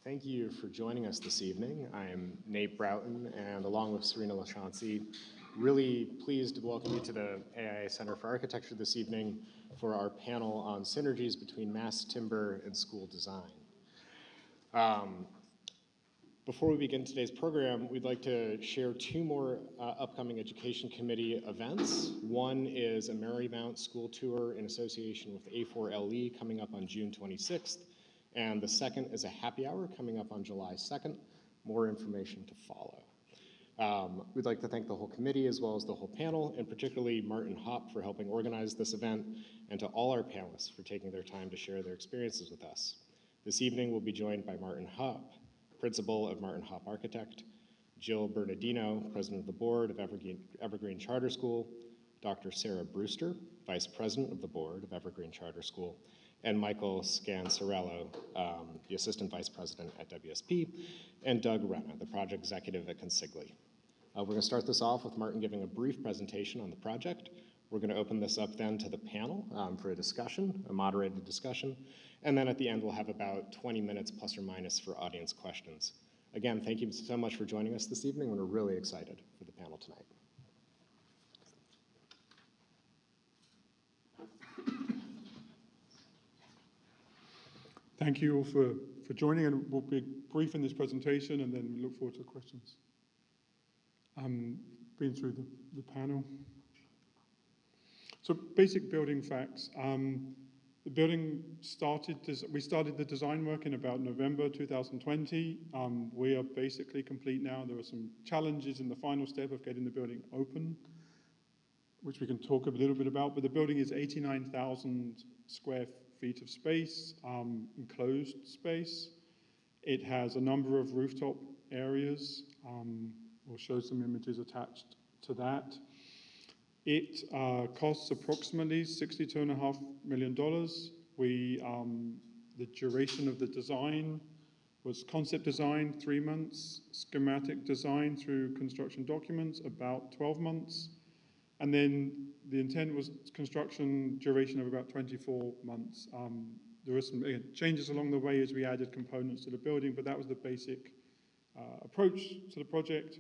Thank you for joining us this evening. I am Nate Broughton, and along with Serena LaChauncey, really pleased to welcome you to the AIA Center for Architecture this evening for our panel on synergies between mass timber and school design. Before we begin today's program, we'd like to share two more upcoming Education Committee events. One is a Marymount School Tour in association with A4LE coming up on June 26th, and the second is a happy hour coming up on July 2nd. More information to follow. We'd like to thank the whole committee as well as the whole panel, and particularly Martin Hopp for helping organize this event, and to all our panelists for taking their time to share their experiences with us. This evening we'll be joined by Martin Hopp, Principal of Martin Hopp Architect, Jill Bernardino, President of the Board of Evergreen Charter School, Dr. Sarah Brewster, Vice President of the Board of Evergreen Charter School, and Michael Scansarello, the Assistant Vice President at WSP, and Doug Renna, the Project Executive at Consigli. We're going to start this off with Martin giving a brief presentation on the project. We're going to open this up then to the panel for a discussion, a moderated discussion, and then at the end we'll have about 20 minutes plus or minus for audience questions. Again, thank you so much for joining us this evening. We're really excited for the panel tonight. Thank you all for joining, and we'll be brief in this presentation and then we look forward to questions. Been through the panel. So basic building facts. The building we started the design work in about November 2020. We are basically complete now. There are some challenges in the final step of getting the building open, which we can talk a little bit about, but the building is 89,000 square feet of space, enclosed space. It has a number of rooftop areas. We'll show some images attached to that. It costs approximately $62.5 million. The duration of the design was concept design, 3 months, schematic design through construction documents, about 12 months, and then the intent was construction duration of about 24 months. There were some changes along the way as we added components to the building, but that was the basic approach to the project.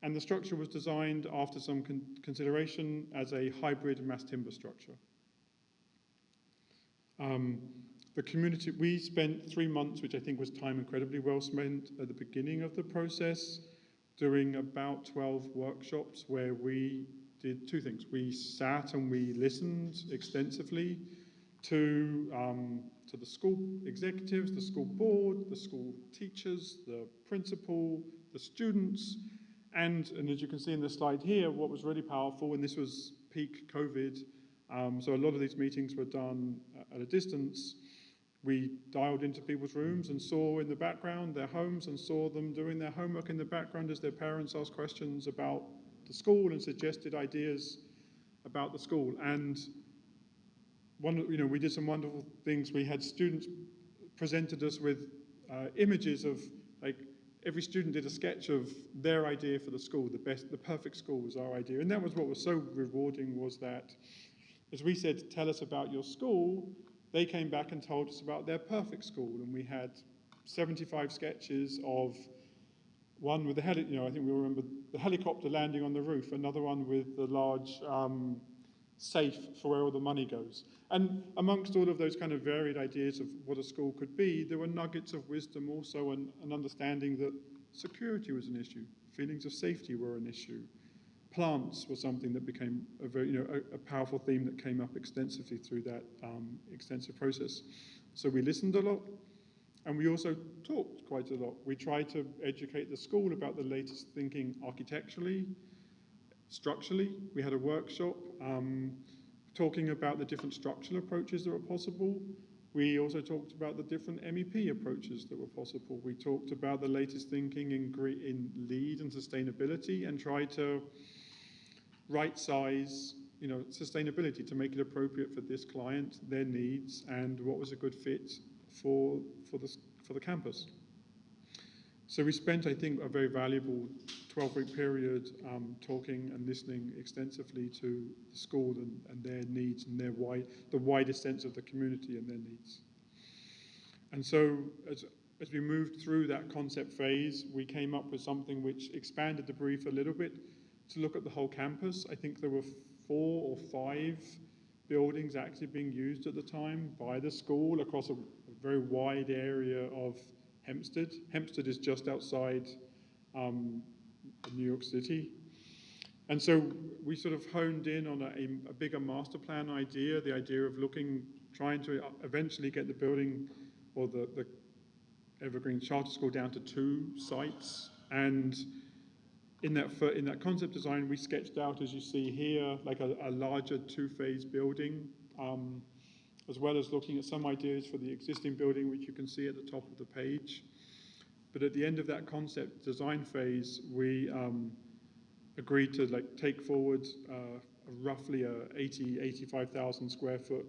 And the structure was designed after some consideration as a hybrid mass timber structure. The community, we spent 3 months, which I think was time incredibly well spent at the beginning of the process, doing about 12 workshops where we did two things. We sat and we listened extensively to the school executives, the school board, the school teachers, the principal, the students, and as you can see in the slide here, what was really powerful, and this was peak COVID, so a lot of these meetings were done at a distance. We dialed into people's rooms and saw in the background their homes and saw them doing their homework in the background as their parents asked questions about the school and suggested ideas about the school. And we did some wonderful things. We had students presented us with images of, like, every student did a sketch of their idea for the school. The perfect school was our idea. And that was what was so rewarding, was that as we said, tell us about your school, they came back and told us about their perfect school. And we had 75 sketches of one with the I think we all remember the helicopter landing on the roof, another one with the large safe for where all the money goes. And amongst all of those kind of varied ideas of what a school could be, there were nuggets of wisdom also, and an understanding that security was an issue, feelings of safety were an issue. Plants was something that became a very, a powerful theme that came up extensively through that extensive process. So we listened a lot, and we also talked quite a lot. We tried to educate the school about the latest thinking architecturally, structurally. We had a workshop talking about the different structural approaches that were possible. We also talked about the different MEP approaches that were possible. We talked about the latest thinking in LEED and sustainability, and tried to right-size sustainability to make it appropriate for this client, their needs, and what was a good fit for the campus. So we spent, I think, a very valuable 12-week period talking and listening extensively to the school and their needs and the widest sense of the community and their needs. And so, as we moved through that concept phase, we came up with something which expanded the brief a little bit to look at the whole campus. I think there were 4 or 5 buildings actually being used at the time by the school across a very wide area of Hempstead. Hempstead is just outside New York City. And so we sort of honed in on a bigger master plan idea, the idea of trying to eventually get the building or the Evergreen Charter School down to 2 sites. And in that concept design, we sketched out, as you see here, like a larger 2-phase building, as well as looking at some ideas for the existing building, which you can see at the top of the page. But at the end of that concept design phase, we agreed to take forward roughly 85,000 square foot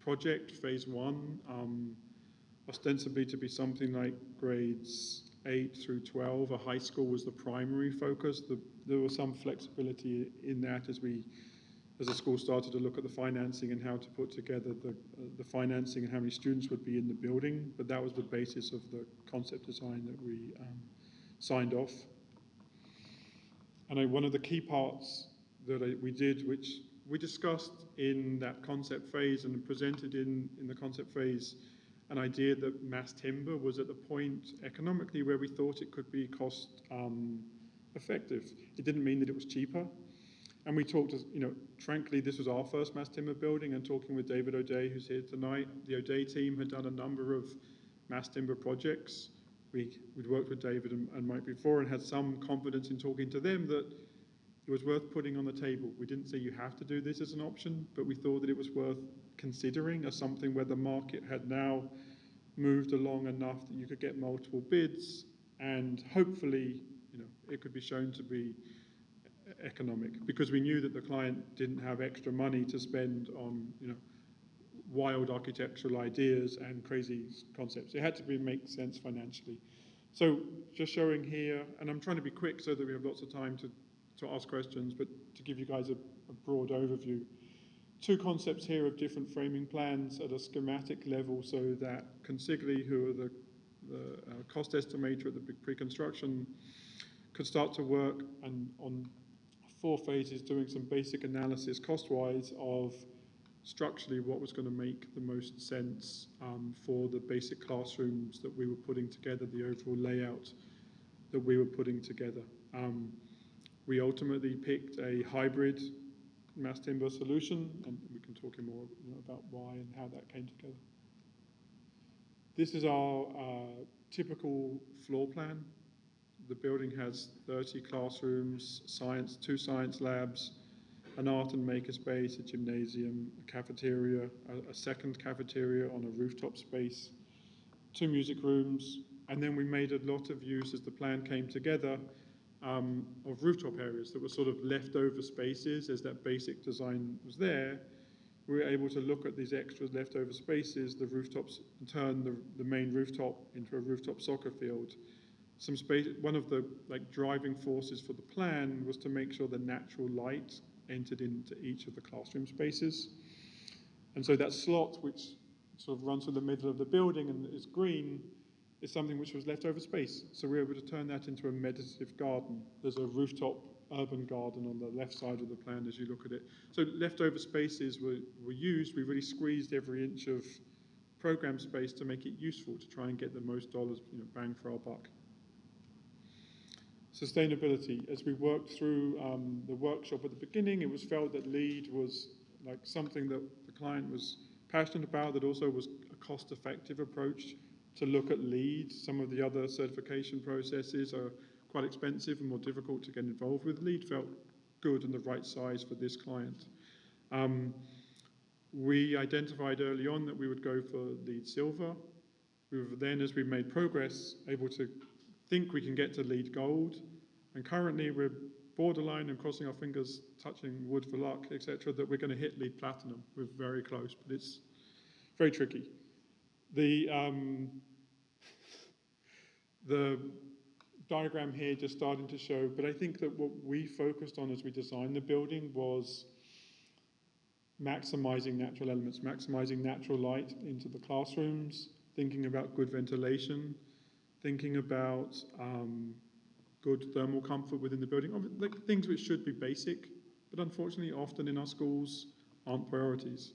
project, phase 1, ostensibly to be something like grades 8 through 12. A high school was the primary focus. There was some flexibility in that as the school started to look at the financing and how to put together the financing and how many students would be in the building. But that was the basis of the concept design that we signed off. And one of the key parts that we did, which we discussed in that concept phase and presented in the concept phase, an idea that mass timber was at the point economically where we thought it could be cost effective. It didn't mean that it was cheaper. And we talked, frankly, this was our first mass timber building, and talking with David O'Day, who's here tonight, the O'Day team had done a number of mass timber projects. We'd worked with David and Mike before and had some confidence in talking to them that it was worth putting on the table. We didn't say you have to do this as an option, but we thought that it was worth considering as something where the market had now moved along enough that you could get multiple bids, and hopefully, it could be shown to be economic, because we knew that the client didn't have extra money to spend on, wild architectural ideas and crazy concepts. It had to make sense financially. So just showing here, and I'm trying to be quick so that we have lots of time to ask questions, but to give you guys a broad overview. 2 concepts here of different framing plans at a schematic level, so that Consigli, who are the cost estimator at the big pre-construction, could start to work and on 4 phases doing some basic analysis cost-wise of structurally what was going to make the most sense for the basic classrooms that we were putting together, the overall layout that we were putting together. We ultimately picked a hybrid mass timber solution, and we can talk more about why and how that came together. This is our typical floor plan. The building has 30 classrooms, 2 science labs, an art and maker space, a gymnasium, a cafeteria, a second cafeteria on a rooftop space, 2 music rooms, and then we made a lot of use as the plan came together of rooftop areas that were sort of leftover spaces. As that basic design was there, we were able to look at these extra leftover spaces, the rooftops, and turn the main rooftop into a rooftop soccer field. Some space. One of the driving forces for the plan was to make sure the natural light entered into each of the classroom spaces. And so that slot, which sort of runs through the middle of the building and is green, is something which was leftover space. So we were able to turn that into a meditative garden. There's a rooftop urban garden on the left side of the plan as you look at it. So leftover spaces were used. We really squeezed every inch of program space to make it useful, to try and get the most dollars, bang for our buck. Sustainability. As we worked through the workshop at the beginning, it was felt that LEED was something that the client was passionate about, that also was a cost-effective approach to look at LEED. Some of the other certification processes are quite expensive and more difficult to get involved with. LEED felt good and the right size for this client. We identified early on that we would go for LEED Silver. We were then, as we made progress, able to think we can get to LEED Gold. And currently we're borderline and crossing our fingers, touching wood for luck, etc., that we're going to hit LEED Platinum. We're very close, but it's very tricky. The diagram here just starting to show, but I think that what we focused on as we designed the building was maximizing natural elements, maximizing natural light into the classrooms, thinking about good ventilation, thinking about good thermal comfort within the building, like things which should be basic, but unfortunately often in our schools aren't priorities.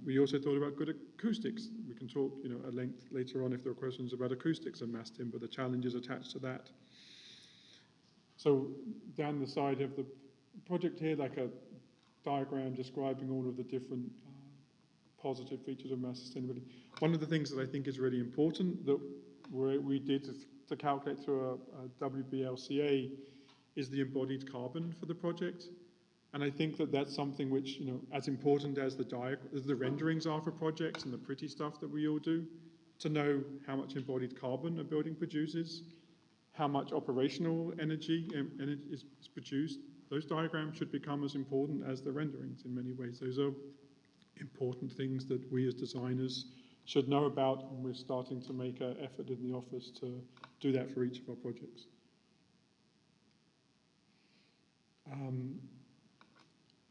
We also thought about good acoustics. We can talk, at length later on if there are questions about acoustics and mass timber, the challenges attached to that. So down the side of the project here, like a diagram describing all of the different positive features of mass sustainability. One of the things that I think is really important that we did to calculate through a WBLCA is the embodied carbon for the project. And I think that that's something which, as important as the renderings are for projects and the pretty stuff that we all do, to know how much embodied carbon a building produces, how much operational energy is produced. Those diagrams should become as important as the renderings in many ways. Those are important things that we as designers should know about, and we're starting to make an effort in the office to do that for each of our projects.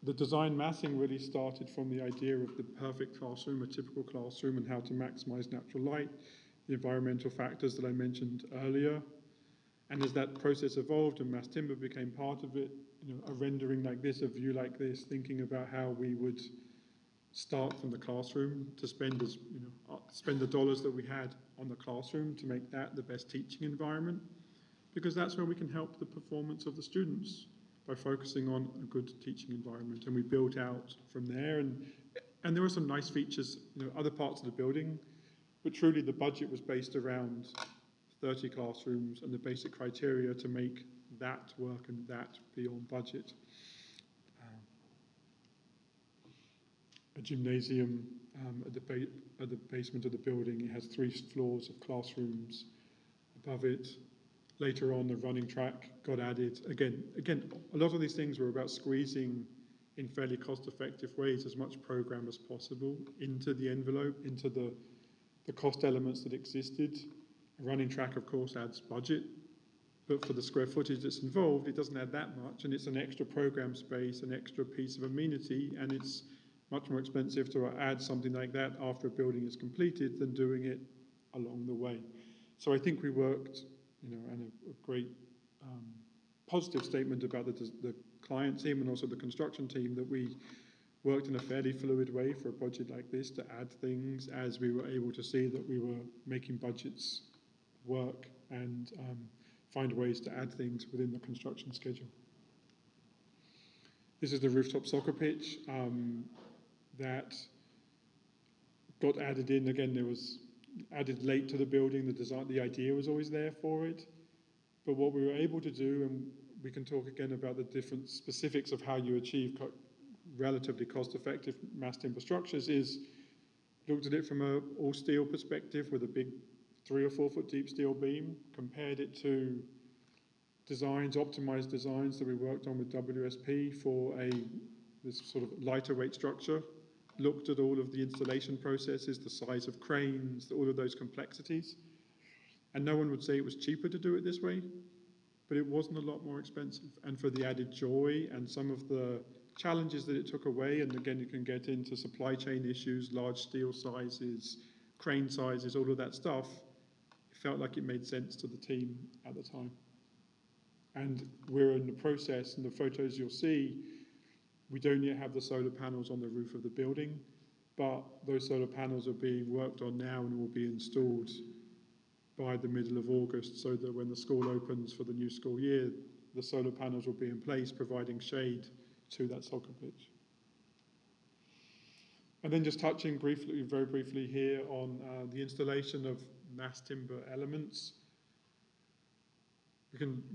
The design massing really started from the idea of the perfect classroom, a typical classroom, and how to maximize natural light, the environmental factors that I mentioned earlier. And as that process evolved and mass timber became part of it, a rendering like this, a view like this, thinking about how we would start from the classroom to spend the dollars that we had on the classroom to make that the best teaching environment, because that's where we can help the performance of the students by focusing on a good teaching environment. And we built out from there, and there were some nice features, other parts of the building, but truly the budget was based around 30 classrooms and the basic criteria to make that work and that be on budget. A gymnasium at the basement of the building. It has 3 floors of classrooms above it. Later on, the running track got added. Again, a lot of these things were about squeezing in fairly cost-effective ways as much program as possible into the envelope, into the cost elements that existed. A running track, of course, adds budget, but for the square footage that's involved, it doesn't add that much, and it's an extra program space, an extra piece of amenity, and it's much more expensive to add something like that after a building is completed than doing it along the way. So I think we worked, and a great positive statement about the client team and also the construction team, that we worked in a fairly fluid way for a budget like this to add things as we were able to see that we were making budgets work and find ways to add things within the construction schedule. This is the rooftop soccer pitch that got added in. Again, there was added late to the building. The design, the idea was always there for it. But what we were able to do, and we can talk again about the different specifics of how you achieve relatively cost-effective mass timber structures, is looked at it from an all-steel perspective with a big 3 or 4 foot deep steel beam, compared it to designs, optimized designs that we worked on with WSP for this sort of lighter weight structure, looked at all of the installation processes, the size of cranes, all of those complexities. And no one would say it was cheaper to do it this way, but it wasn't a lot more expensive. And for the added joy and some of the challenges that it took away, and again, you can get into supply chain issues, large steel sizes, crane sizes, all of that stuff, it felt like it made sense to the team at the time. And we're in the process, and the photos you'll see, we don't yet have the solar panels on the roof of the building, but those solar panels are being worked on now and will be installed by the middle of August, so that when the school opens for the new school year, the solar panels will be in place, providing shade to that soccer pitch. And then just touching briefly, very briefly here on the installation of mass timber elements.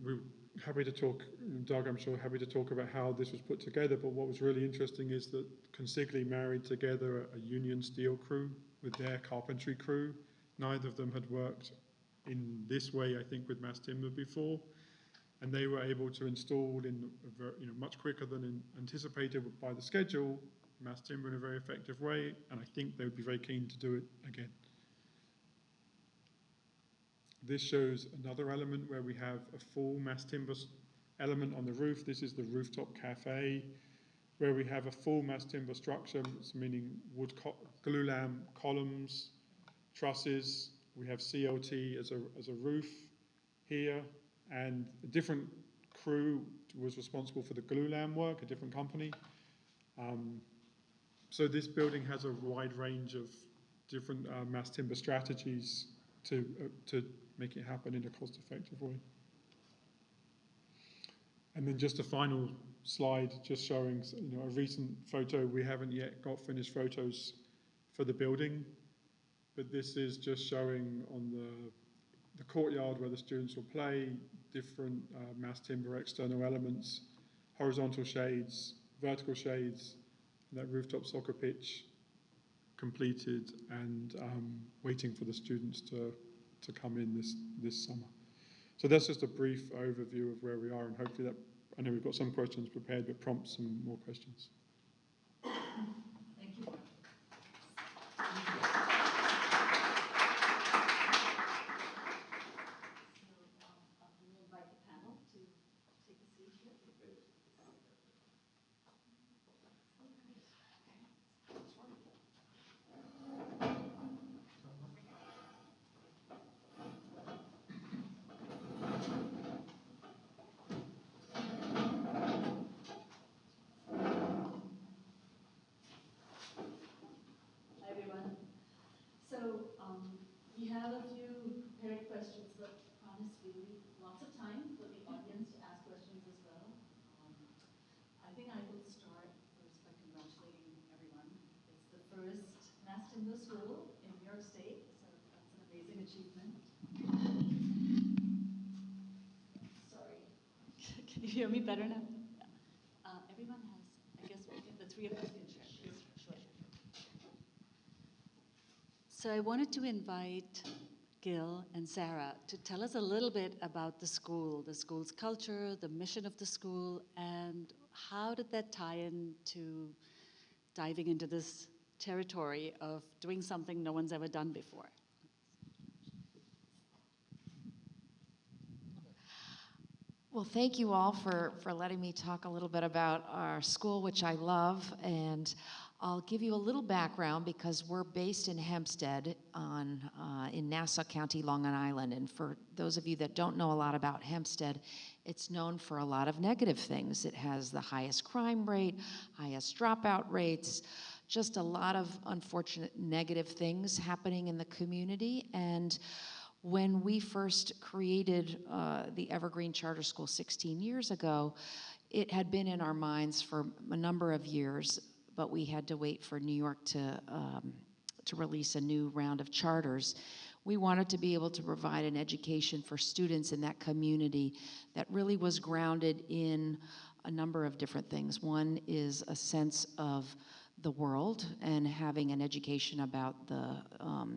We're happy to talk, Doug, I'm sure, happy to talk about how this was put together, but what was really interesting is that Consigli married together a union steel crew with their carpentry crew. Neither of them had worked in this way, I think, with mass timber before, and they were able to install in much quicker than anticipated by the schedule, mass timber in a very effective way, and I think they would be very keen to do it again. This shows another element where we have a full mass timber element on the roof. This is the rooftop cafe, where we have a full mass timber structure, meaning wood glulam columns, trusses. We have CLT as a roof here, and a different crew was responsible for the glulam work, a different company. So this building has a wide range of different mass timber strategies to make it happen in a cost-effective way. And then just a final slide, just showing a recent photo. We haven't yet got finished photos for the building, but this is just showing on the courtyard where the students will play, different mass timber external elements, horizontal shades, vertical shades, and that rooftop soccer pitch completed and waiting for the students to come in this summer. So that's just a brief overview of where we are, and hopefully that, I know we've got some questions prepared, but prompts some more questions. Thank you. We'll invite the panel to take a seat here. Hi, everyone. So we have a few prepared questions, but promise we'll leave lots of time for the audience to ask questions as well. I think I will start first by congratulating everyone. It's the first mass timber school in New York State, so that's an amazing achievement. Sorry, can you hear me better now? Everyone has, I guess the three of us can share. Sure. So I wanted to invite Gil and Sarah to tell us a little bit about the school's culture, the mission of the school, and how did that tie into diving into this territory of doing something no one's ever done before. Well, thank you all for letting me talk a little bit about our school, which I love, and I'll give you a little background because we're based in Hempstead in Nassau County, Long Island, and for those of you that don't know a lot about Hempstead, it's known for a lot of negative things. It has the highest crime rate, highest dropout rates, just a lot of unfortunate negative things happening in the community. And when we first created the Evergreen Charter School 16 years ago, it had been in our minds for a number of years, but we had to wait for New York to release a new round of charters. We wanted to be able to provide an education for students in that community that really was grounded in a number of different things. One is a sense of the world and having an education about the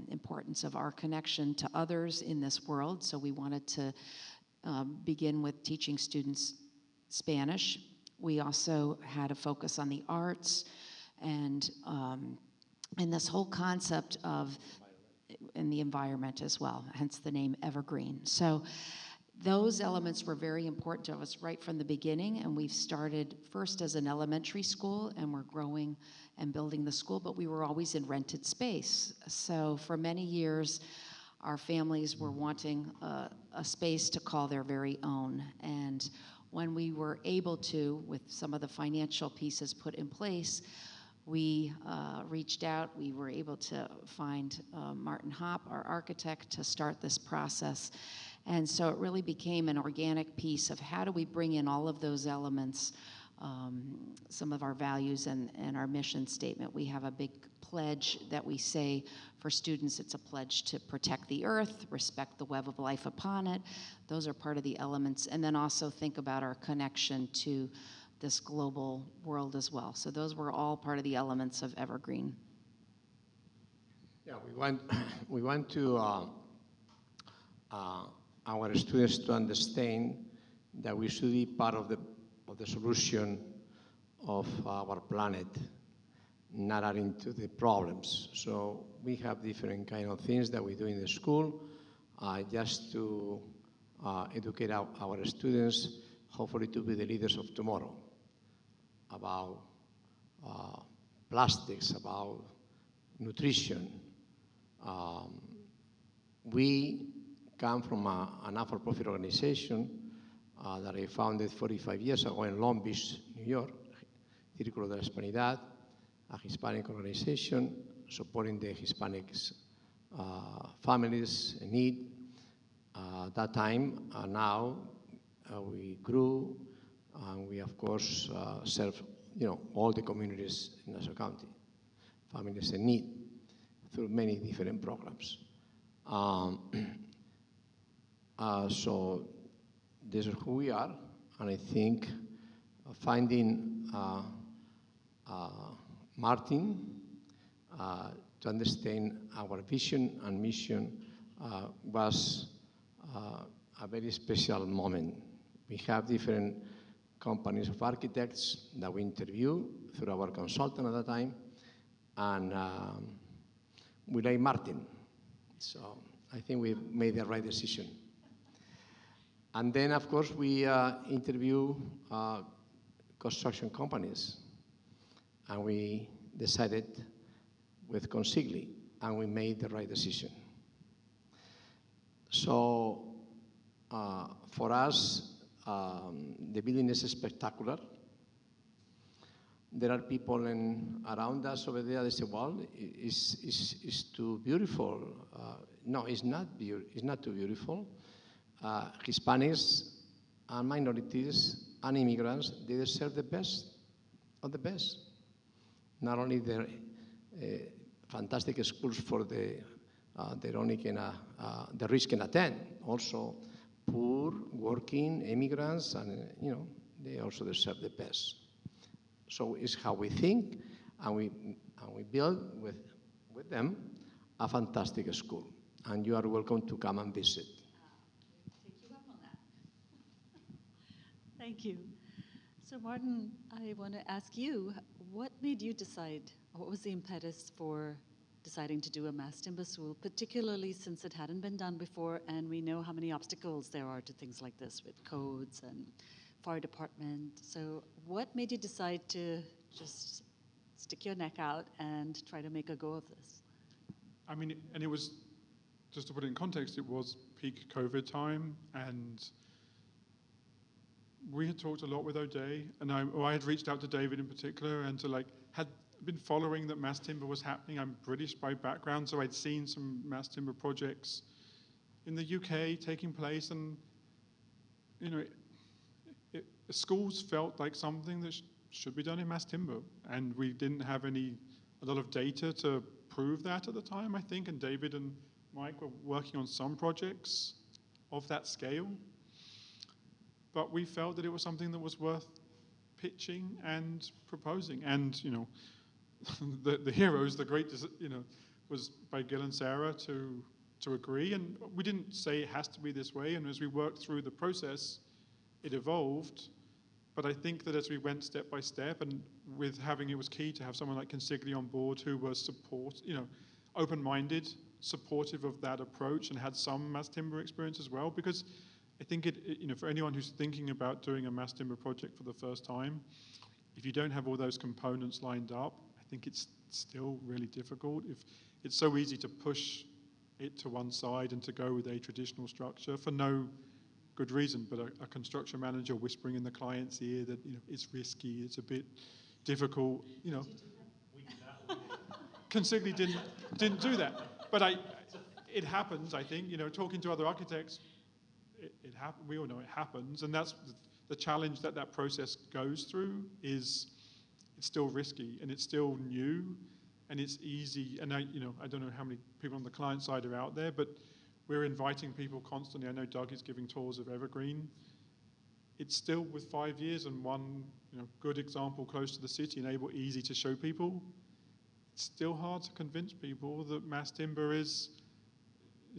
importance of our connection to others in this world. So we wanted to begin with teaching students Spanish. We also had a focus on the arts and this whole concept of and the environment as well, hence the name Evergreen. So those elements were very important to us right from the beginning, and we've started first as an elementary school, and we're growing and building the school, but we were always in rented space. So for many years, our families were wanting a space to call their very own. And when we were able to, with some of the financial pieces put in place, we reached out. We were able to find Martin Hopp, our architect, to start this process. And so it really became an organic piece of how do we bring in all of those elements, some of our values and our mission statement. We have a big pledge that we say for students. It's a pledge to protect the earth, respect the web of life upon it. Those are part of the elements. And then also think about our connection to this global world as well. So those were all part of the elements of Evergreen. Yeah, we want to our students to understand that we should be part of the solution of our planet, not adding to the problems. So we have different kind of things that we do in the school just to educate our students, hopefully to be the leaders of tomorrow, about plastics, about nutrition, We come from a not-for-profit organization that I founded 45 years ago in Long Beach, New York, Círculo de la Hispanidad, a Hispanic organization supporting the Hispanics families in need. At that time, now we grew, and we of course serve all the communities in Nassau County, families in need, through many different programs. So this is who we are, and I think finding Martin to understand our vision and mission was a very special moment. We have different companies of architects that we interview through our consultant at the time, and we like Martin. So I think we made the right decision. And then, of course, we interview construction companies, and we decided with Consigli, and we made the right decision. So for us, the building is spectacular. There are people around us over there. They say, "Well, it's too beautiful." No, it's not. It's not too beautiful. Hispanics and minorities and immigrants, they deserve the best of the best. Not only the fantastic schools for the rich can attend, also poor, working immigrants, and they also deserve the best. So it's how we think, and we build with them a fantastic school. And you are welcome to come and visit. Take you up on that. Thank you. So Martin, I want to ask you, what made you decide, what was the impetus for deciding to do a mass timber school, particularly since it hadn't been done before, and we know how many obstacles there are to things like this with codes and fire department. So what made you decide to just stick your neck out and try to make a go of this? I mean, and it was, just to put it in context, it was peak COVID time, and we had talked a lot with O'Day, and I had reached out to David in particular, and had been following that mass timber was happening. I'm British by background, so I'd seen some mass timber projects in the UK taking place, and schools felt like something that should be done in mass timber, and we didn't have a lot of data to prove that at the time, I think, and David and Mike were working on some projects of that scale, but we felt that it was something that was worth pitching and proposing, and the heroes, the great, was by Gil and Sarah to agree, and we didn't say it has to be this way, and as we worked through the process, it evolved. But I think that as we went step by step, and it was key to have someone like Consigli on board who was open-minded, supportive of that approach, and had some mass timber experience as well. Because I think for anyone who's thinking about doing a mass timber project for the first time, if you don't have all those components lined up, I think it's still really difficult. If it's so easy to push it to one side and to go with a traditional structure for no good reason, but a construction manager whispering in the client's ear that it's risky, it's a bit difficult. Consigli didn't do that, but it happens. I think talking to other architects, it happens. We all know it happens, and that's the challenge that process goes through. Is it's still risky, and it's still new, and it's easy. And I don't know how many people on the client side are out there, but we're inviting people constantly. I know Doug is giving tours of Evergreen. It's still, with 5 years and one good example close to the city and easy to show people, it's still hard to convince people that mass timber is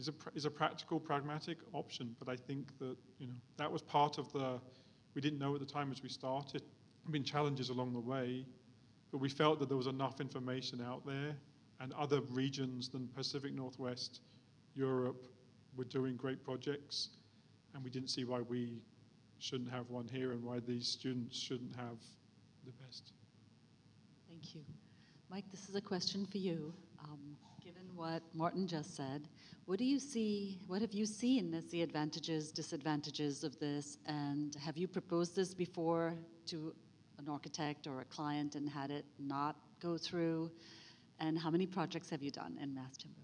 a practical, pragmatic option. But I think that that was part of we didn't know at the time as we started. There have been challenges along the way, but we felt that there was enough information out there, and other regions than Pacific Northwest, Europe, were doing great projects, and we didn't see why we shouldn't have one here and why these students shouldn't have the best. Thank you. Mike, this is a question for you. Given what Martin just said, what have you seen as the advantages, disadvantages of this? And have you proposed this before to an architect or a client and had it not go through? And how many projects have you done in mass timber?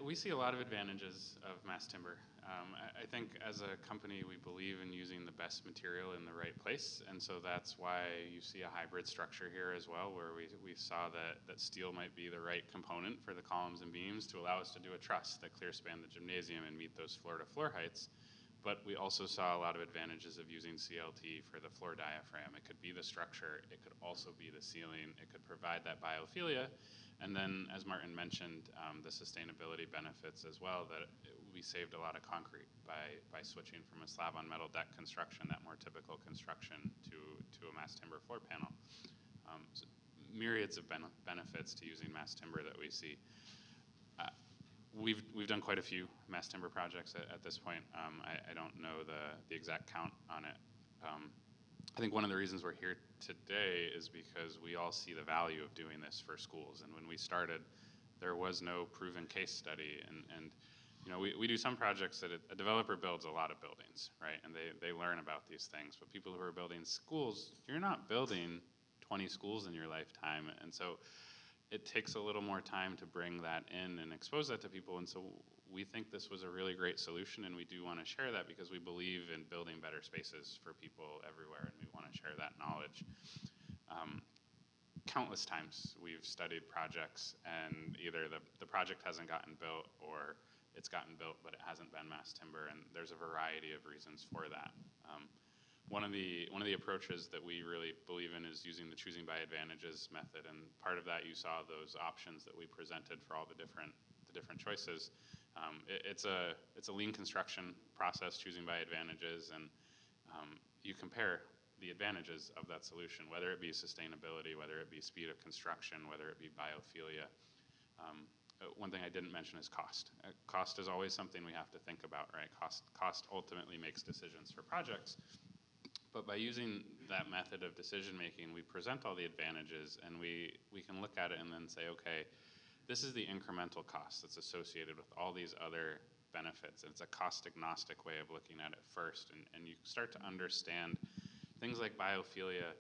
We see a lot of advantages of mass timber. I think as a company, we believe in using the best material in the right place, and so that's why you see a hybrid structure here as well, where we saw that steel might be the right component for the columns and beams to allow us to do a truss that clear span the gymnasium and meet those floor-to-floor heights. But we also saw a lot of advantages of using CLT for the floor diaphragm. It could be the structure, it could also be the ceiling, it could provide that biophilia. And then, as Martin mentioned, the sustainability benefits as well, that we saved a lot of concrete by switching from a slab on metal deck construction, that more typical construction, to a mass timber floor panel. So myriads of benefits to using mass timber that we see. We've done quite a few mass timber projects at this point. I don't know the exact count on it. I think one of the reasons we're here today is because we all see the value of doing this for schools. And when we started, there was no proven case study. And you know, we do some projects that a developer builds a lot of buildings, right? And they learn about these things. But people who are building schools, you're not building 20 schools in your lifetime. And so it takes a little more time to bring that in and expose that to people. And so we think this was a really great solution, and we do want to share that because we believe in building better spaces for people everywhere, and we want to share that knowledge. Countless times we've studied projects, and either the project hasn't gotten built or it's gotten built but it hasn't been mass timber, and there's a variety of reasons for that. One of the approaches that we really believe in is using the choosing by advantages method, and part of that you saw those options that we presented for all the different choices. It's a lean construction process, choosing by advantages, and you compare the advantages of that solution, whether it be sustainability, whether it be speed of construction, whether it be biophilia. One thing I didn't mention is cost. Cost is always something we have to think about, right? Cost ultimately makes decisions for projects. But by using that method of decision making, we present all the advantages, and we can look at it and then say, okay, this is the incremental cost that's associated with all these other benefits. It's a cost agnostic way of looking at it first, and you start to understand things like biophilia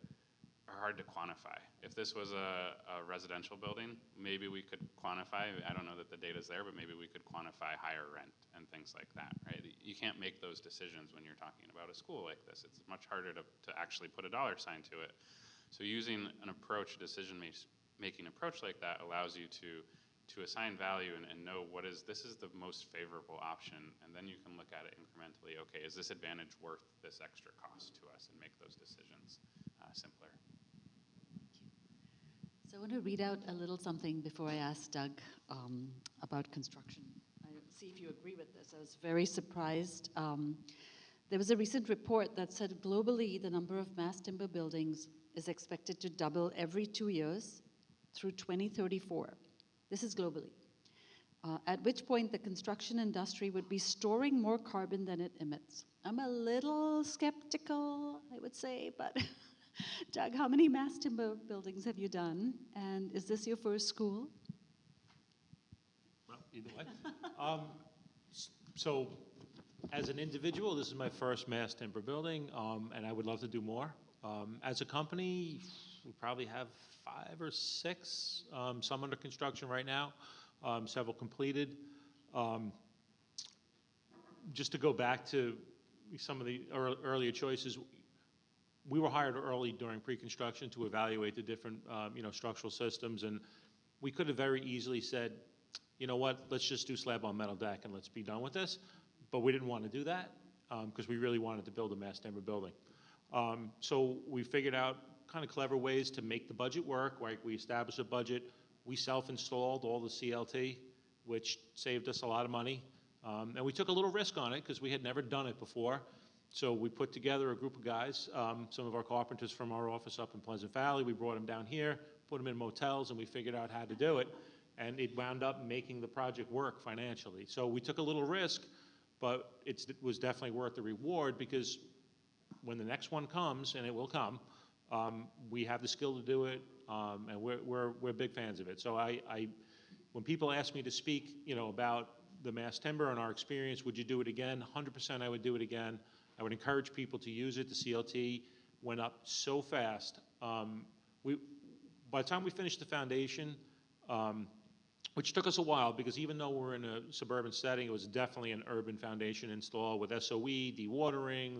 are hard to quantify. If this was a residential building, maybe we could quantify, I don't know that the data's there, but maybe we could quantify higher rent and things like that, right? You can't make those decisions when you're talking about a school like this. It's much harder to actually put a dollar sign to it. So using an approach, decision-making approach like that allows you to assign value and know this is the most favorable option, and then you can look at it incrementally. Okay, is this advantage worth this extra cost to us, and make those decisions simpler. So I want to read out a little something before I ask Doug about construction. I'll see if you agree with this. I was very surprised. There was a recent report that said globally the number of mass timber buildings is expected to double every 2 years through 2034. This is globally. At which point the construction industry would be storing more carbon than it emits. I'm a little skeptical, I would say, but Doug, how many mass timber buildings have you done? And is this your first school? Well, either way. So as an individual, this is my first mass timber building, and I would love to do more. As a company, we probably have 5 or 6, some under construction right now, several completed. Just to go back to some of the earlier choices, we were hired early during pre-construction to evaluate the different structural systems, and we could have very easily said, you know what, let's just do slab on metal deck and let's be done with this. But we didn't want to do that because we really wanted to build a mass timber building. So we figured out kind of clever ways to make the budget work, right? We established a budget. We self-installed all the CLT, which saved us a lot of money. And we took a little risk on it because we had never done it before. So we put together a group of guys, some of our carpenters from our office up in Pleasant Valley. We brought them down here, put them in motels, and we figured out how to do it. And it wound up making the project work financially. So we took a little risk, but it was definitely worth the reward, because when the next one comes, and it will come, We have the skill to do it, and we're big fans of it. So when people ask me to speak, about the mass timber and our experience, would you do it again? 100% I would do it again. I would encourage people to use it. The CLT went up so fast. By the time we finished the foundation, which took us a while, because even though we're in a suburban setting, it was definitely an urban foundation install with SOE, dewatering,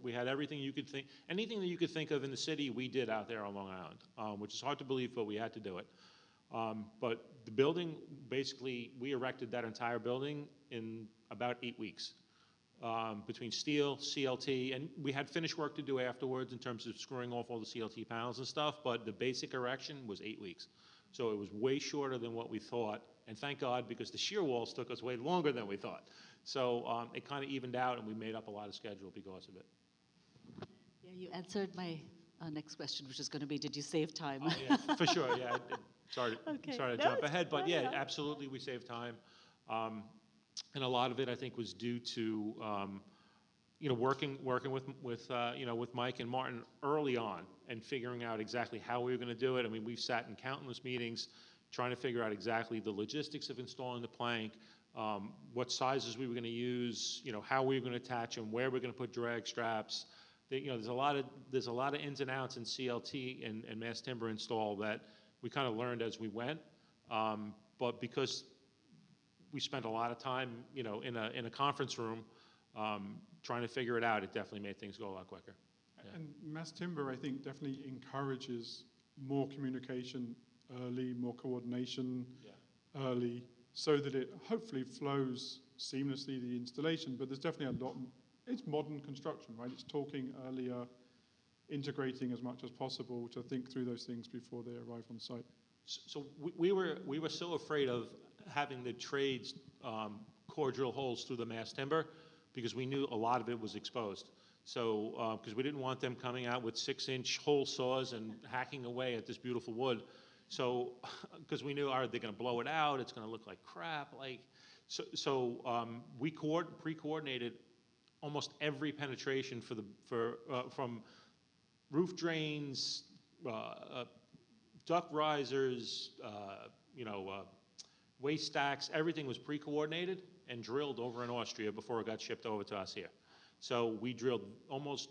we had everything you could think, anything that you could think of in the city, we did out there on Long Island, which is hard to believe, but we had to do it. But the building, basically, we erected that entire building in about 8 weeks. Between steel, CLT, and we had finished work to do afterwards in terms of screwing off all the CLT panels and stuff, but the basic erection was 8 weeks. So it was way shorter than what we thought, and thank God, because the shear walls took us way longer than we thought. So it kind of evened out, and we made up a lot of schedule because of it. Yeah, you answered my next question, which is going to be, did you save time? Oh, yeah, for sure, yeah. Sorry to jump ahead, but yeah, fine. absolutely, we saved time. And a lot of it, I think, was due to working with Mike and Martin early on and figuring out exactly how we were going to do it. I mean, we've sat in countless meetings trying to figure out exactly the logistics of installing the plank, what sizes we were going to use, how we were going to attach them, where we're going to put drag straps. There's a lot of ins and outs in CLT and mass timber install that we kind of learned as we went. But because we spent a lot of time, in a conference room trying to figure it out, it definitely made things go a lot quicker. Yeah. And mass timber, I think, definitely encourages more communication early, more coordination early, so that it hopefully flows seamlessly, the installation. But there's definitely it's modern construction, right? It's talking earlier, integrating as much as possible to think through those things before they arrive on site. So we were so afraid of having the trades core drill holes through the mass timber because we knew a lot of it was exposed. So because we didn't want them coming out with 6-inch hole saws and hacking away at this beautiful wood. So because we knew, are they going to blow it out? It's going to look like crap. We pre-coordinated almost every penetration from roof drains, duct risers, waste stacks. Everything was pre-coordinated and drilled over in Austria before it got shipped over to us here. So we drilled almost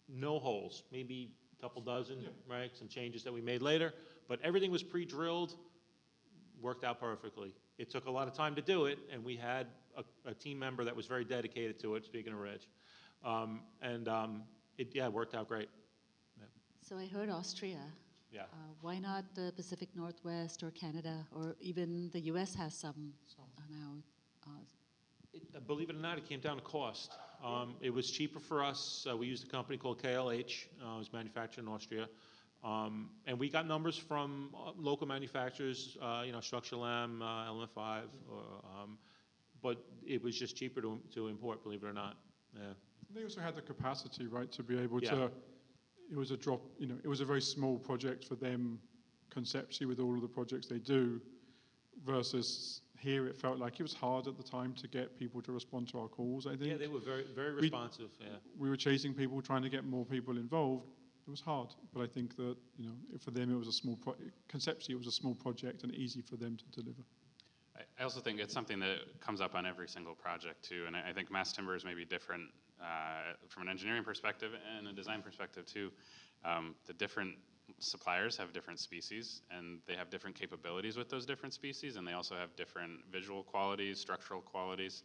no holes, maybe a couple dozen, right? Some changes that we made later, but everything was pre-drilled, worked out perfectly. It took a lot of time to do it, and we had a team member that was very dedicated to it, speaking of Reg. It worked out great. Yeah. So I heard Austria. Yeah. Why not the Pacific Northwest or Canada, or even the US has some now? Believe it or not, it came down to cost. It was cheaper for us. We used a company called KLH. It was manufactured in Austria. And we got numbers from local manufacturers, Structural M, LM5, but it was just cheaper to import, believe it or not. Yeah. They also had the capacity, right, to be able to, it was it was a very small project for them conceptually with all of the projects they do, versus here it felt like it was hard at the time to get people to respond to our calls, I think. Yeah, they were very, very responsive, We were chasing people, trying to get more people involved. It was hard, but I think that, for them it was a small conceptually it was a small project and easy for them to deliver. I also think it's something that comes up on every single project too, and I think mass timber is maybe different from an engineering perspective and a design perspective too. The different suppliers have different species, and they have different capabilities with those different species, and they also have different visual qualities, structural qualities.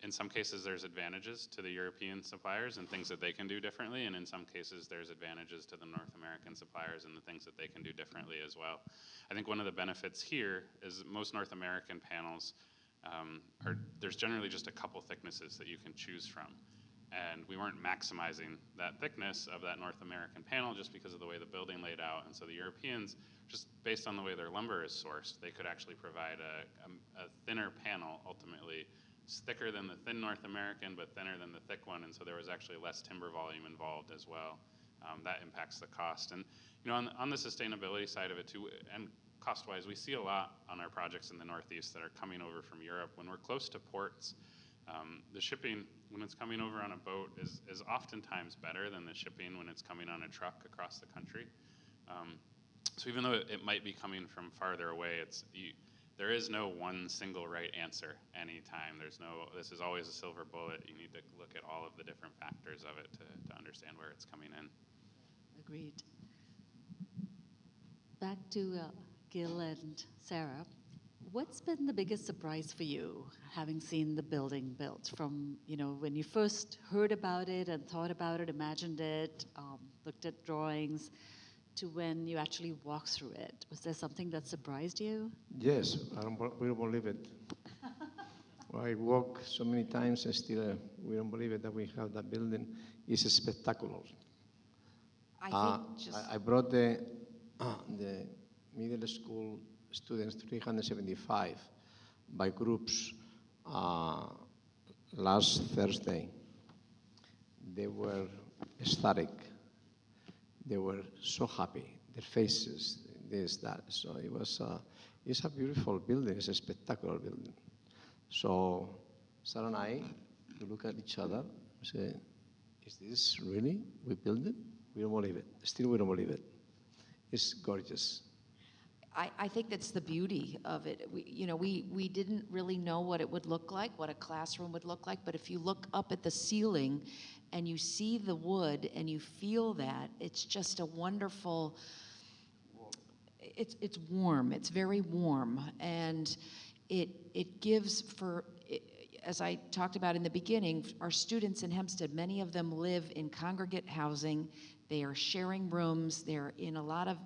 In some cases, there's advantages to the European suppliers and things that they can do differently, and in some cases, there's advantages to the North American suppliers and the things that they can do differently as well. I think one of the benefits here is most North American panels there's generally just a couple thicknesses that you can choose from. And we weren't maximizing that thickness of that North American panel just because of the way the building laid out. And so the Europeans, just based on the way their lumber is sourced, they could actually provide a thinner panel ultimately. It's thicker than the thin North American, but thinner than the thick one. And so there was actually less timber volume involved as well. That impacts the cost. And on the sustainability side of it too, and cost-wise, we see a lot on our projects in the Northeast that are coming over from Europe. When we're close to ports, The shipping, when it's coming over on a boat, is oftentimes better than the shipping when it's coming on a truck across the country. So even though it might be coming from farther away, there is no one single right answer anytime. This is always a silver bullet. You need to look at all of the different factors of it to understand where it's coming in. Agreed. Back to Gil and Sarah. What's been the biggest surprise for you, having seen the building built from, when you first heard about it and thought about it, imagined it, looked at drawings, to when you actually walked through it? Was there something that surprised you? Yes, we don't believe it. I walk so many times and still we don't believe it that we have that building. It's spectacular. I brought the middle school students, 375, by groups last Thursday. They were ecstatic. They were so happy. Their faces, this, that. So it's a beautiful building. It's a spectacular building. So Sarah and I, we look at each other and say, is this really, we built it? We don't believe it. Still, we don't believe it. It's gorgeous. I think that's the beauty of it. We didn't really know what it would look like, what a classroom would look like, but if you look up at the ceiling and you see the wood and you feel that, it's just a wonderful, it's warm, it's very warm, and it gives as I talked about in the beginning, our students in Hempstead, many of them live in congregate housing. They are sharing rooms. They're in a lot of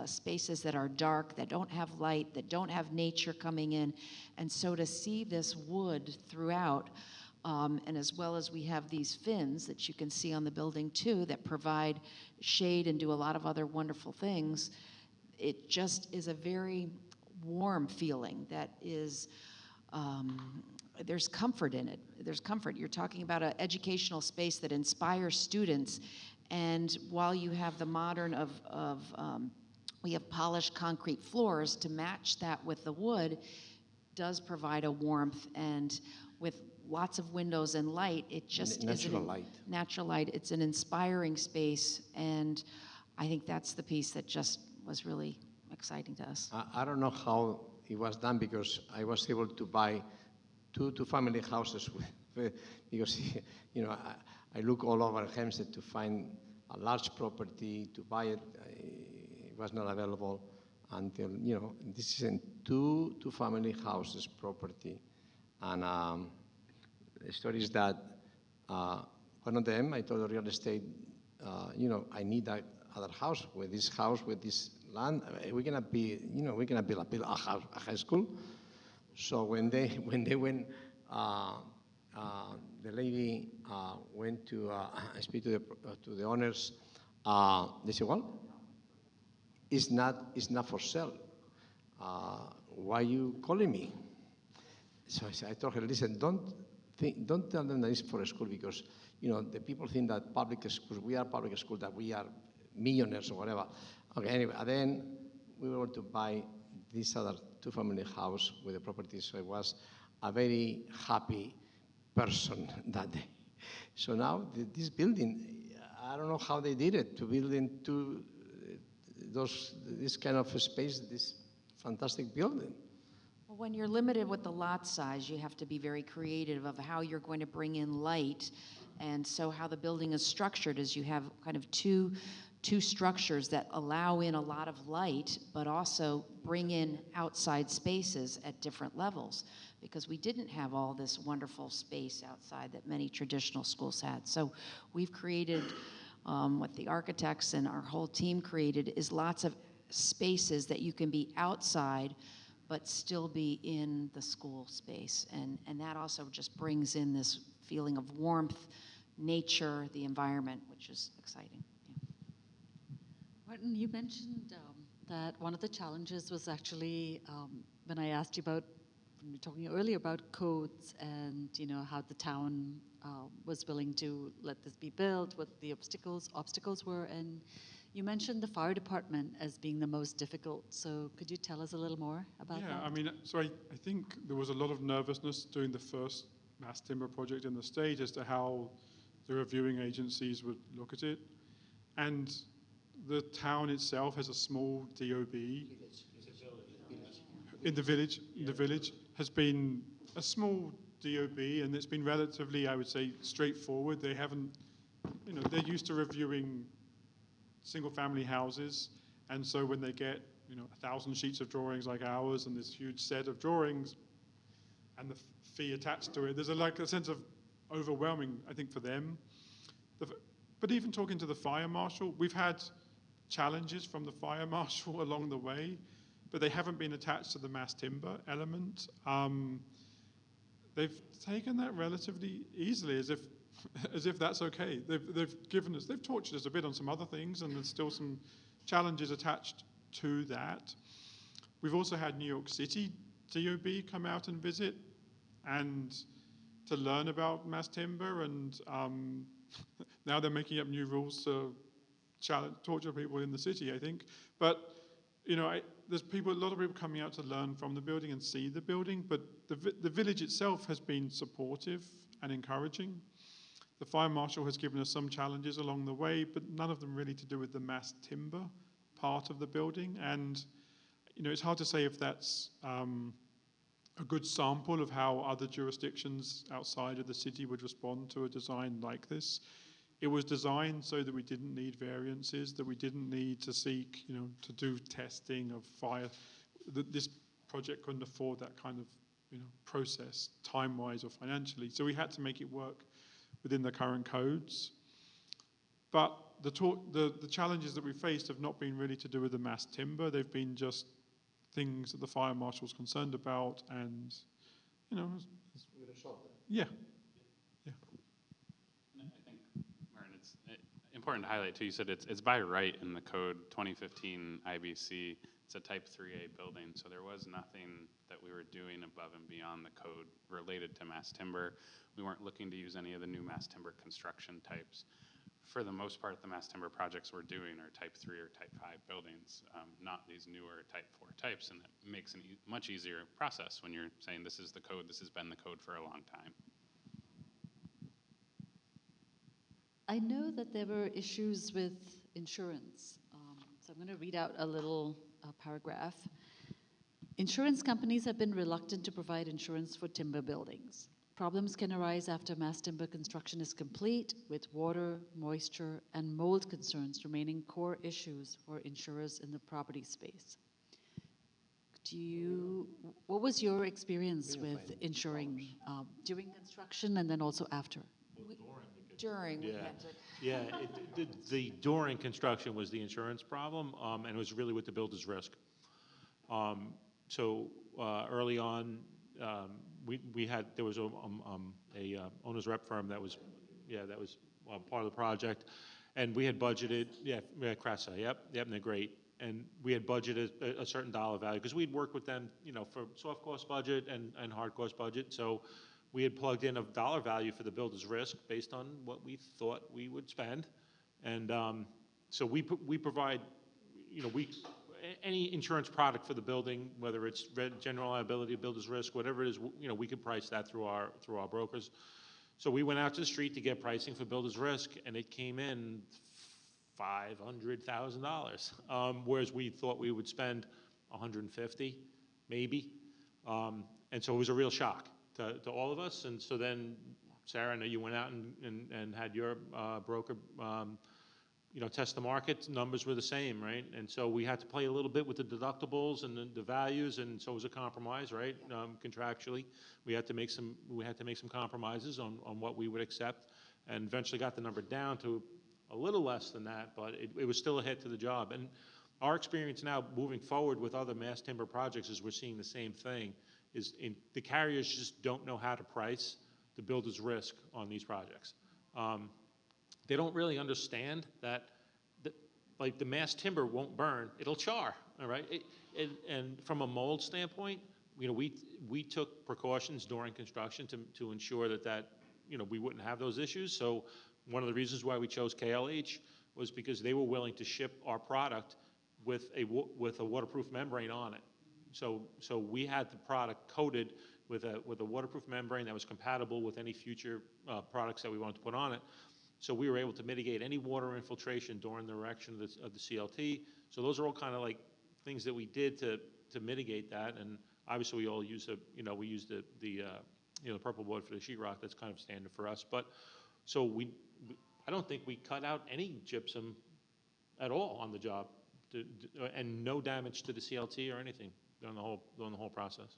spaces that are dark, that don't have light, that don't have nature coming in. And so to see this wood throughout, and as well as we have these fins that you can see on the building too, that provide shade and do a lot of other wonderful things, it just is a very warm feeling that is, there's comfort in it. There's comfort. You're talking about an educational space that inspires students. And while you have the modern we have polished concrete floors to match that with the wood, does provide a warmth, and with lots of windows and light, it just natural light. Natural light. It's an inspiring space, and I think that's the piece that just was really exciting to us. I don't know how it was done, because I was able to buy two family houses because I look all over Hempstead to find a large property to buy it. It was not available until, this is in two family houses property. And the story is that one of them, I told the real estate, I need that other house. With this house, with this land, we're gonna build a high school. So when they went, the lady went to speak to the owners. They said, "Well, it's not for sale. Why are you calling me?" So I told her, "Listen, don't tell them that it's for a school, because the people think that public schools, we are public school, that we are millionaires or whatever." Okay, anyway, and then we were able to buy this other two-family house with the property. So I was a very happy person that day. So now this building, I don't know how they did it, to build into this kind of a space, this fantastic building. Well, when you're limited with the lot size, you have to be very creative of how you're going to bring in light. And so how the building is structured is you have kind of two structures that allow in a lot of light, but also bring in outside spaces at different levels, because we didn't have all this wonderful space outside that many traditional schools had. So we've created, what the architects and our whole team created, is lots of spaces that you can be outside but still be in the school space. And that also just brings in this feeling of warmth, nature, the environment, which is exciting. Martin, you mentioned that one of the challenges was actually when I asked you about, when we were talking earlier about codes and how the town was willing to let this be built, what the obstacles were, and you mentioned the fire department as being the most difficult. So could you tell us a little more about that? Yeah, I mean, so I think there was a lot of nervousness during the first mass timber project in the state as to how the reviewing agencies would look at it. And the town itself has a small DOB. In the village has been a small DOB, and it's been relatively, I would say, straightforward. They haven't, they're used to reviewing single-family houses, and so when they get, 1,000 sheets of drawings like ours and this huge set of drawings and the fee attached to it, there's a sense of overwhelming, I think, for them. But even talking to the fire marshal, we've had challenges from the fire marshal along the way, but they haven't been attached to the mass timber element. They've taken that relatively easily, as if that's okay. They've tortured us a bit on some other things, and there's still some challenges attached to that. We've also had New York City DOB come out and visit, and to learn about mass timber, and now they're making up new rules to torture people in the city, I think. But there's a lot of people coming out to learn from the building and see the building, but the village itself has been supportive and encouraging. The fire marshal has given us some challenges along the way, but none of them really to do with the mass timber part of the building. And it's hard to say if that's a good sample of how other jurisdictions outside of the city would respond to a design like this. It was designed so that we didn't need variances, that we didn't need to seek, to do testing of fire. This project couldn't afford that kind of, process, time-wise or financially. So we had to make it work within the current codes. But the challenges that we faced have not been really to do with the mass timber. They've been just things that the fire marshal's concerned about, and, yeah. Important to highlight too, you said it's by right in the code 2015 IBC. It's a type 3A building, so there was nothing that we were doing above and beyond the code related to mass timber. We weren't looking to use any of the new mass timber construction types. For the most part, the mass timber projects we're doing are type 3 or type 5 buildings, not these newer type 4 types, and it makes a much easier process when you're saying this is the code, this has been the code for a long time. I know that there were issues with insurance, so I'm going to read out a little paragraph. Insurance companies have been reluctant to provide insurance for timber buildings. Problems can arise after mass timber construction is complete, with water, moisture, and mold concerns remaining core issues for insurers in the property space. What was your experience with insuring during construction and then also after? During, we Yeah, had to. yeah. The during construction was the insurance problem, and it was really with the builder's risk. So early on, there was a owner's rep firm that was part of the project, and we had budgeted. Cressa, yep, and they're great. And we had budgeted a certain dollar value because we'd worked with them, for soft cost budget and hard cost budget. So we had plugged in a dollar value for the builder's risk based on what we thought we would spend. And so we provide, any insurance product for the building, whether it's general liability, builder's risk, whatever it is, we could price that through our brokers. So we went out to the street to get pricing for builder's risk, and it came in $500,000, whereas we thought we would spend $150,000, maybe. And so it was a real shock to all of us. And so then, Sarah, I know you went out and had your broker, test the market. Numbers were the same, right? And so we had to play a little bit with the deductibles and the values, and so it was a compromise, right? Contractually, we had to make some compromises on what we would accept, and eventually got the number down to a little less than that, but it was still a hit to the job. And our experience now moving forward with other mass timber projects is we're seeing the same thing. The carriers just don't know how to price the builder's risk on these projects. They don't really understand that, like, the mass timber won't burn; it'll char. All right, and from a mold standpoint, we took precautions during construction to ensure that we wouldn't have those issues. So one of the reasons why we chose KLH was because they were willing to ship our product with a waterproof membrane on it. So we had the product coated with a waterproof membrane that was compatible with any future products that we wanted to put on it. So we were able to mitigate any water infiltration during the erection of the CLT. So those are all kind of like things that we did to mitigate that. And obviously we all use we use the purple board for the sheetrock. That's kind of standard for us. But so I don't think we cut out any gypsum at all on the job, and no damage to the CLT or anything during the whole process.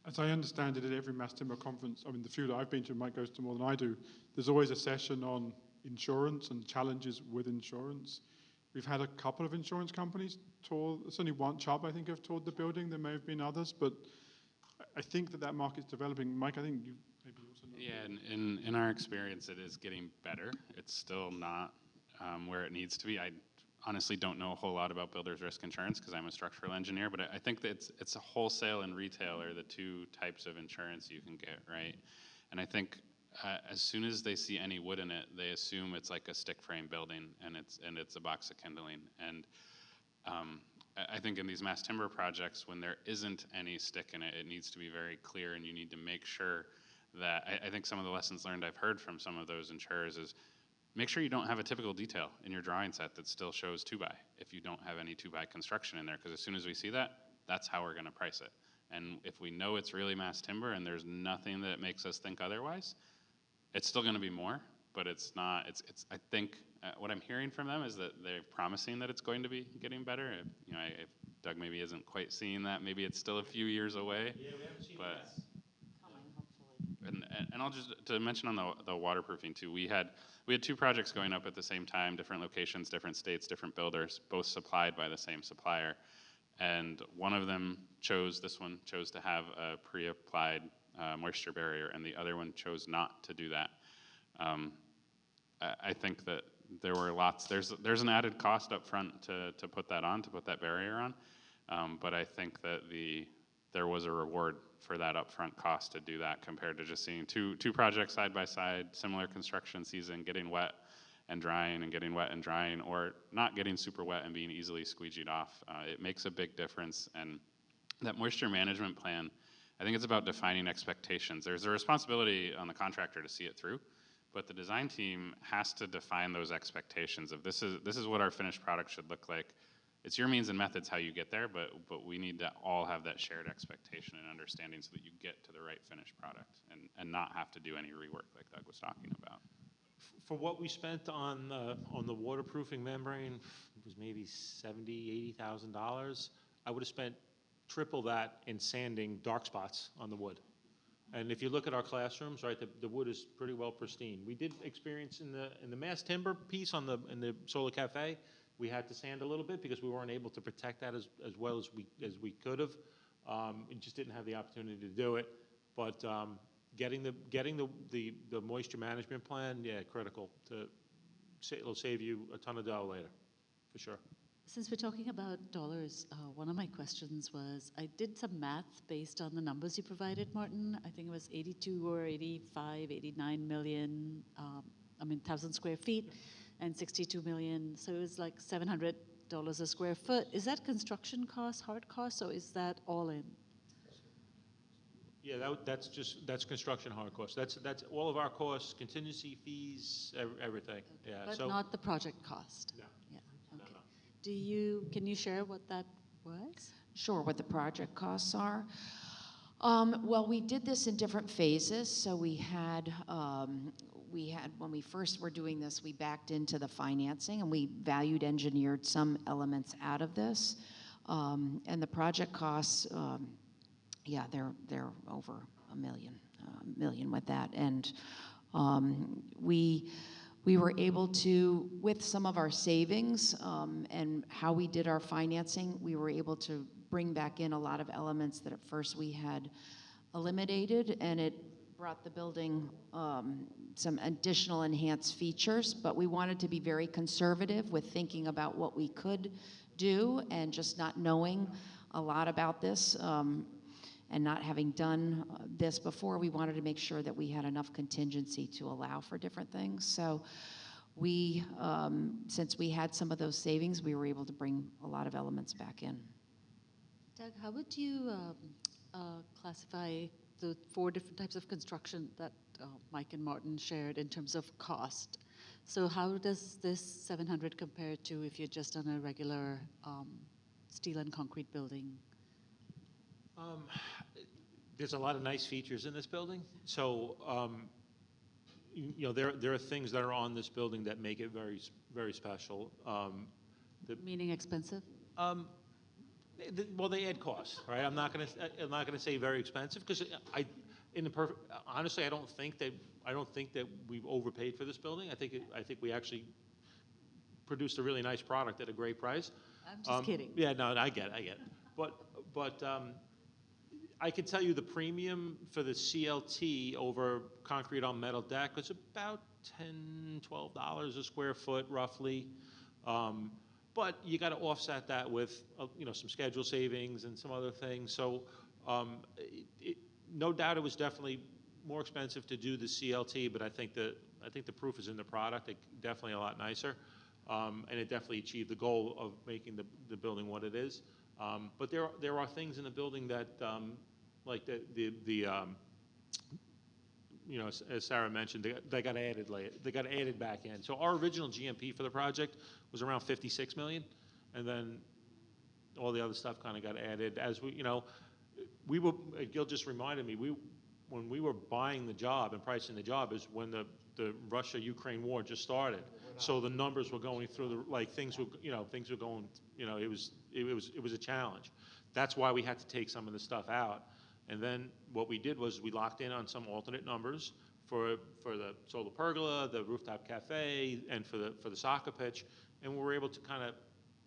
As I understand it, at every mass timber conference, I mean, the few that I've been to, Mike goes to more than I do, there's always a session on insurance and challenges with insurance. We've had a couple of insurance companies tour, there's only one Chubb, I think, have toured the building. There may have been others, but I think that market's developing. Mike, I think you maybe also know. Yeah, and in our experience, it is getting better. It's still not where it needs to be. I honestly don't know a whole lot about builder's risk insurance because I'm a structural engineer, but I think that it's a wholesale and retail are the two types of insurance you can get, right? And I think as soon as they see any wood in it, they assume it's like a stick frame building and it's a box of kindling. And I think in these mass timber projects, when there isn't any stick in it, it needs to be very clear, and you need to make sure that, I think some of the lessons learned I've heard from some of those insurers is make sure you don't have a typical detail in your drawing set that still shows 2x if you don't have any 2x construction in there, because as soon as we see that, that's how we're going to price it. And if we know it's really mass timber and there's nothing that makes us think otherwise, it's still going to be more, but it's not. I think what I'm hearing from them is that they're promising that it's going to be getting better. If Doug maybe isn't quite seeing that, maybe it's still a few years away. Yeah, we haven't seen but, that. Coming, hopefully. And I'll just to mention on the waterproofing too. We had 2 projects going up at the same time, different locations, different states, different builders, both supplied by the same supplier. And one of them chose to have a pre-applied moisture barrier, and the other one chose not to do that. I think that there were there's an added cost up front to put that on, to put that barrier on. But I think that there was a reward for that upfront cost to do that compared to just seeing two projects side by side, similar construction season, getting wet and drying and getting wet and drying, or not getting super wet and being easily squeegeed off. It makes a big difference. And that moisture management plan, I think it's about defining expectations. There's a responsibility on the contractor to see it through, but the design team has to define those expectations of this is what our finished product should look like. It's your means and methods how you get there, but we need to all have that shared expectation and understanding so that you get to the right finished product and not have to do any rework like Doug was talking about. For what we spent on the waterproofing membrane, it was maybe $70,000-$80,000. I would have spent triple that in sanding dark spots on the wood. And if you look at our classrooms, right, the wood is pretty well pristine. We did experience in the mass timber piece in the Solar Cafe, we had to sand a little bit because we weren't able to protect that as well as we could have. We just didn't have the opportunity to do it. But getting the moisture management plan, yeah, critical. It'll save you a ton of dough later, for sure. Since we're talking about dollars, one of my questions was, I did some math based on the numbers you provided, Martin. I think it was 82 or 85, 89 million, 1,000 square feet, and 62 million. So it was like $700 a square foot. Is that construction cost, hard cost, or is that all in? Yeah, that's construction hard costs. That's all of our costs, contingency fees, everything. Okay. Yeah. But not the project cost? No. Yeah, okay. No. Can you share what that was? Sure, what the project costs are. Well, we did this in different phases. So we had when we first were doing this, we backed into the financing and we valued engineered some elements out of this. And the project costs, they're over $1 million with that. And we were able to, with some of our savings and how we did our financing, we were able to bring back in a lot of elements that at first we had eliminated, and it brought the building some additional enhanced features. But we wanted to be very conservative with thinking about what we could do, and just not knowing a lot about this and not having done this before, we wanted to make sure that we had enough contingency to allow for different things. So we, since we had some of those savings, we were able to bring a lot of elements back in. Doug, Doug, how would you classify the 4 different types of construction that Mike and Martin shared in terms of cost? So how does this 700 compare to if you're just on a regular steel and concrete building? There's a lot of nice features in this building. So, there are things that are on this building that make it very, very special. Meaning expensive? Well, they add costs, right? I'm not gonna say very expensive because honestly, I don't think that we've overpaid for this building. I think we actually produced a really nice product at a great price. I'm just kidding. Yeah, no, I get it. But I can tell you the premium for the CLT over concrete on metal deck was about $10, $12 a square foot, roughly. But you got to offset that with some schedule savings and some other things. So no doubt it was definitely more expensive to do the CLT, but I think the proof is in the product. It's definitely a lot nicer, and it definitely achieved the goal of making the building what it is. But there are things in the building that like as Sarah mentioned, they got added they got added back in. So our original GMP for the project was around 56 million, and then all the other stuff kind of got added as we were. Gil just reminded me when we were buying the job and pricing the job is when the Russia-Ukraine war just started. So the numbers were going through things were going. It was a challenge. That's why we had to take some of the stuff out. And then what we did was we locked in on some alternate numbers for the solar pergola, the rooftop cafe, and for the soccer pitch, and we were able to kind of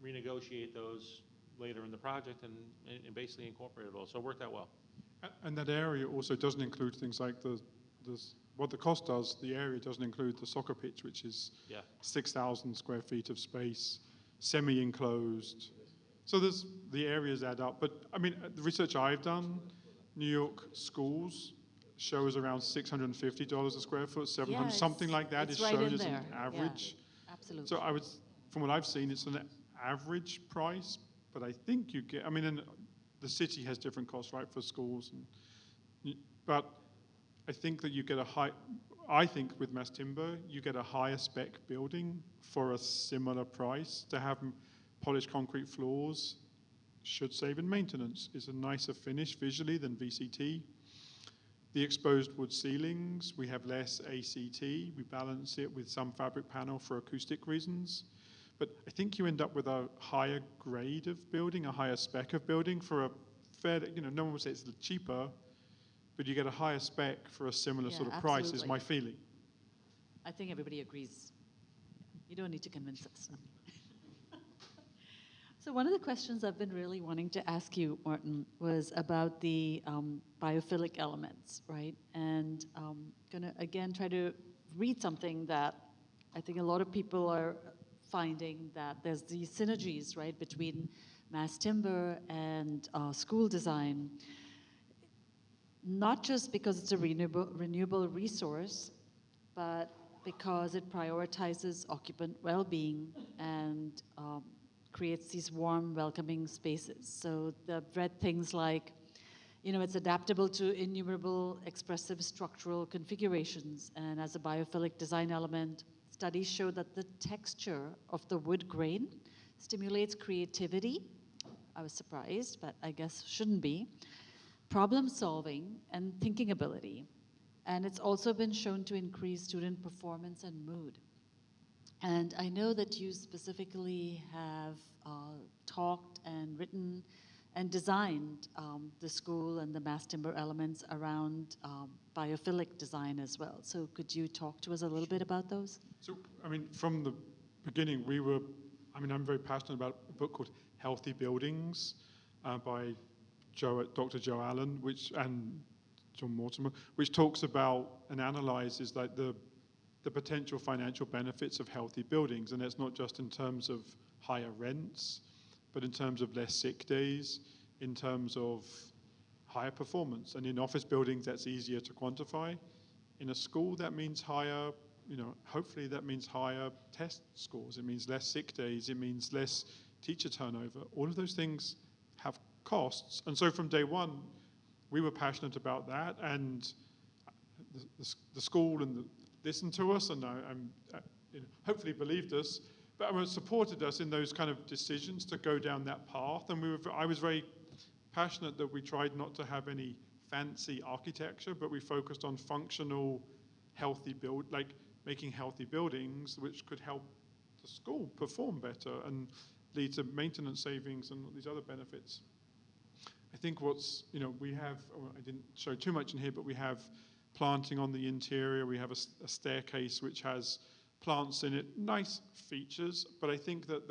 renegotiate those later in the project and basically incorporate it all. So it worked out well. And that area also doesn't include things like what the cost does. The area doesn't include the soccer pitch, which is 6,000 square feet of space, semi-enclosed. So the areas add up. But I mean, the research I've done, New York schools shows around $650 a square foot, 700, something like that is right shown in as there. an average. Yeah, absolutely. So from what I've seen, it's an average price, but I think you get, and the city has different costs, right, for schools. But I think that you get I think with mass timber, you get a higher spec building for a similar price. To have polished concrete floors should save in maintenance. It's a nicer finish visually than VCT. The exposed wood ceilings, we have less ACT. We balance it with some fabric panel for acoustic reasons. But I think you end up with a higher grade of building, a higher spec of building for a fair, no one would say it's cheaper, but you get a higher spec for a similar sort of price is my feeling. I think everybody agrees. You don't need to convince us. So one of the questions I've been really wanting to ask you, Martin, was about the biophilic elements, right? And I'm going to, again, try to read something that I think a lot of people are finding, that there's these synergies, right, between mass timber and school design, not just because it's a renewable resource, but because it prioritizes occupant well-being and creates these warm, welcoming spaces. So they've read things like, it's adaptable to innumerable expressive structural configurations, and as a biophilic design element, studies show that the texture of the wood grain stimulates creativity. I was surprised, but I guess shouldn't be. Problem solving and thinking ability. And it's also been shown to increase student performance and mood. And I know that you specifically have talked and written and designed the school and the mass timber elements around biophilic design as well. So could you talk to us a little bit about those? So, from the beginning, I'm very passionate about a book called Healthy Buildings by Dr. Joe Allen, and John Mortimer, which talks about and analyzes like the potential financial benefits of healthy buildings. And it's not just in terms of higher rents, but in terms of less sick days, in terms of higher performance. And in office buildings, that's easier to quantify. In a school, that means higher, hopefully that means higher test scores. It means less sick days. It means less teacher turnover. All of those things have costs. And so from day one, we were passionate about that, and the school listened to us, and hopefully believed us, but supported us in those kind of decisions to go down that path. And I was very passionate that we tried not to have any fancy architecture, but we focused on functional, healthy making healthy buildings, which could help the school perform better and lead to maintenance savings and these other benefits. I think we have, I didn't show too much in here, but we have planting on the interior. We have a staircase which has plants in it, nice features, but I think that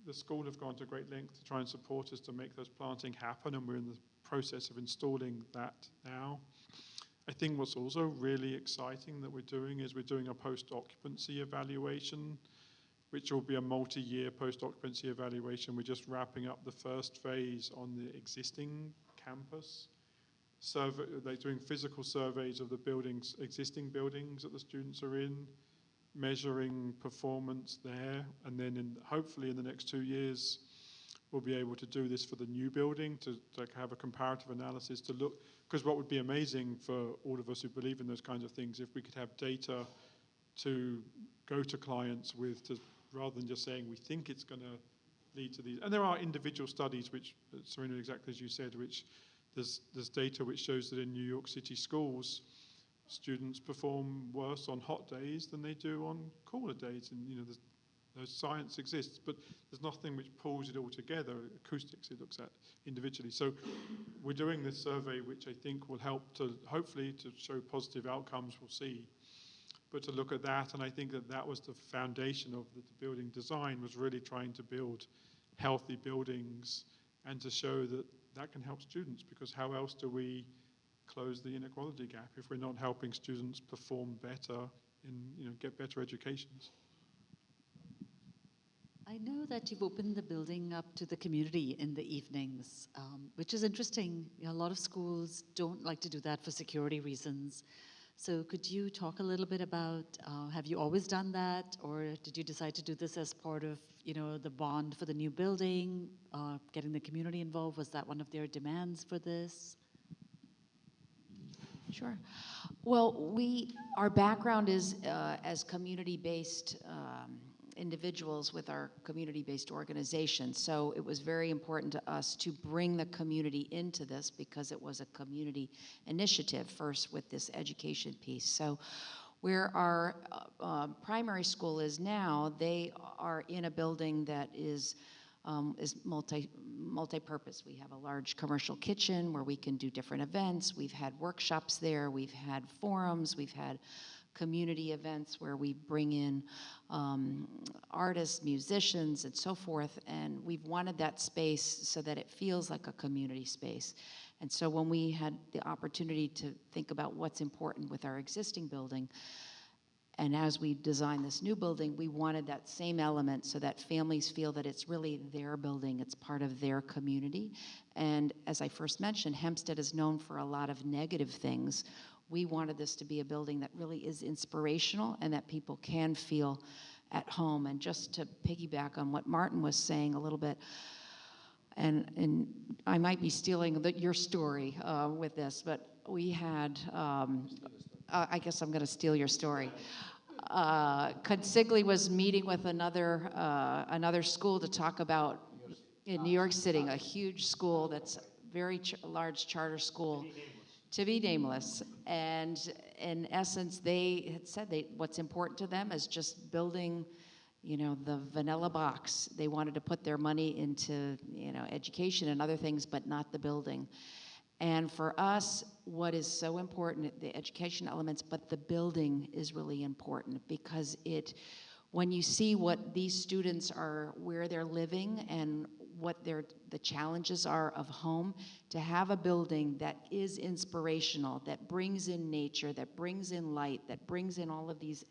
the school have gone to great length to try and support us to make those planting happen, and we're in the process of installing that now. I think what's also really exciting that we're doing is we're doing a post-occupancy evaluation, which will be a multi-year post-occupancy evaluation. We're just wrapping up the first phase on the existing campus. They're doing physical surveys of the existing buildings that the students are in, measuring performance there, and then hopefully in the next 2 years, we'll be able to do this for the new building to have a comparative analysis to look, because what would be amazing for all of us who believe in those kinds of things, if we could have data to go to clients with, rather than just saying we think it's going to lead to these. And there are individual studies, which, Serena, exactly as you said, which there's data which shows that in New York City schools, students perform worse on hot days than they do on cooler days. And those science exists, but there's nothing which pulls it all together. Acoustics it looks at individually. So we're doing this survey, which I think will help to hopefully to show positive outcomes. We'll see, but to look at that, and I think that was the foundation of the building design, was really trying to build healthy buildings and to show that can help students, because how else do we close the inequality gap if we're not helping students perform better and get better educations? I know that you've opened the building up to the community in the evenings, which is interesting. A lot of schools don't like to do that for security reasons. So could you talk a little bit about, have you always done that, or did you decide to do this as part of, the bond for the new building, getting the community involved? Was that one of their demands for this? Sure. Well, our background is as community-based individuals with our community-based organization. So it was very important to us to bring the community into this, because it was a community initiative first with this education piece. So where our primary school is now, they are in a building that is multi-purpose. We have a large commercial kitchen where we can do different events. We've had workshops there. We've had forums. We've had community events where we bring in artists, musicians, and so forth. And we've wanted that space so that it feels like a community space. And so when we had the opportunity to think about what's important with our existing building, and as we designed this new building, we wanted that same element so that families feel that it's really their building, it's part of their community. And as I first mentioned, Hempstead is known for a lot of negative things. We wanted this to be a building that really is inspirational and that people can feel at home. And just to piggyback on what Martin was saying a little bit, and I might be stealing your story with this, but we had, I guess I'm going to steal your story. Consigli was meeting with another school to talk about, in New York City, a huge school that's very large charter school, to be nameless. And in essence, they had said what's important to them is just building, the vanilla box. They wanted to put their money into, education and other things, but not the building. And for us, what is so important, the education elements, but the building is really important, because when you see what these students are, where they're living and what the challenges are of home, to have a building that is inspirational, that brings in nature, that brings in light, that brings in all of these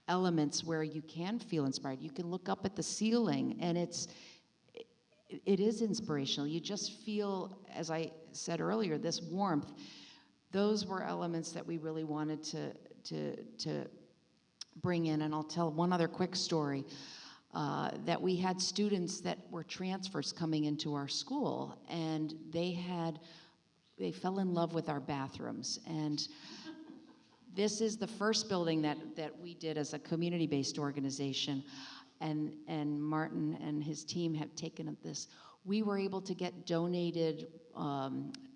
elements where you can feel inspired. You can look up at the ceiling and it is inspirational. You just feel, as I said earlier, this warmth. Those were elements that we really wanted to bring in. And I'll tell one other quick story. that we had students that were transfers coming into our school, and they fell in love with our bathrooms. And this is the first building that we did as a community-based organization, and Martin and his team have taken this. We were able to get donated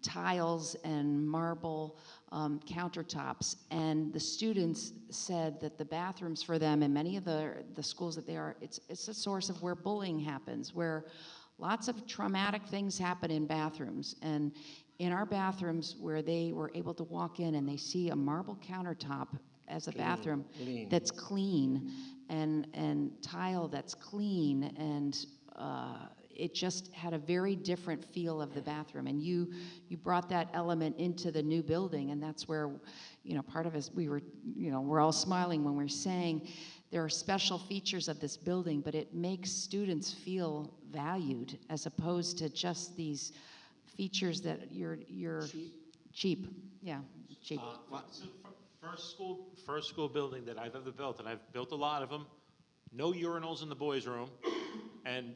tiles and marble countertops, and the students said that the bathrooms for them and many of the schools that they are, it's a source of where bullying happens, where lots of traumatic things happen in bathrooms. And in our bathrooms, where they were able to walk in and they see a marble countertop as a bathroom that's clean, and tile that's clean, and it just had a very different feel of the bathroom. And you brought that element into the new building, and that's where, part of us, we're all smiling when we're saying there are special features of this building, but it makes students feel valued as opposed to just these features that you're cheap. Yeah, cheap. So first school building that I've ever built, and I've built a lot of them, no urinals in the boys' room, and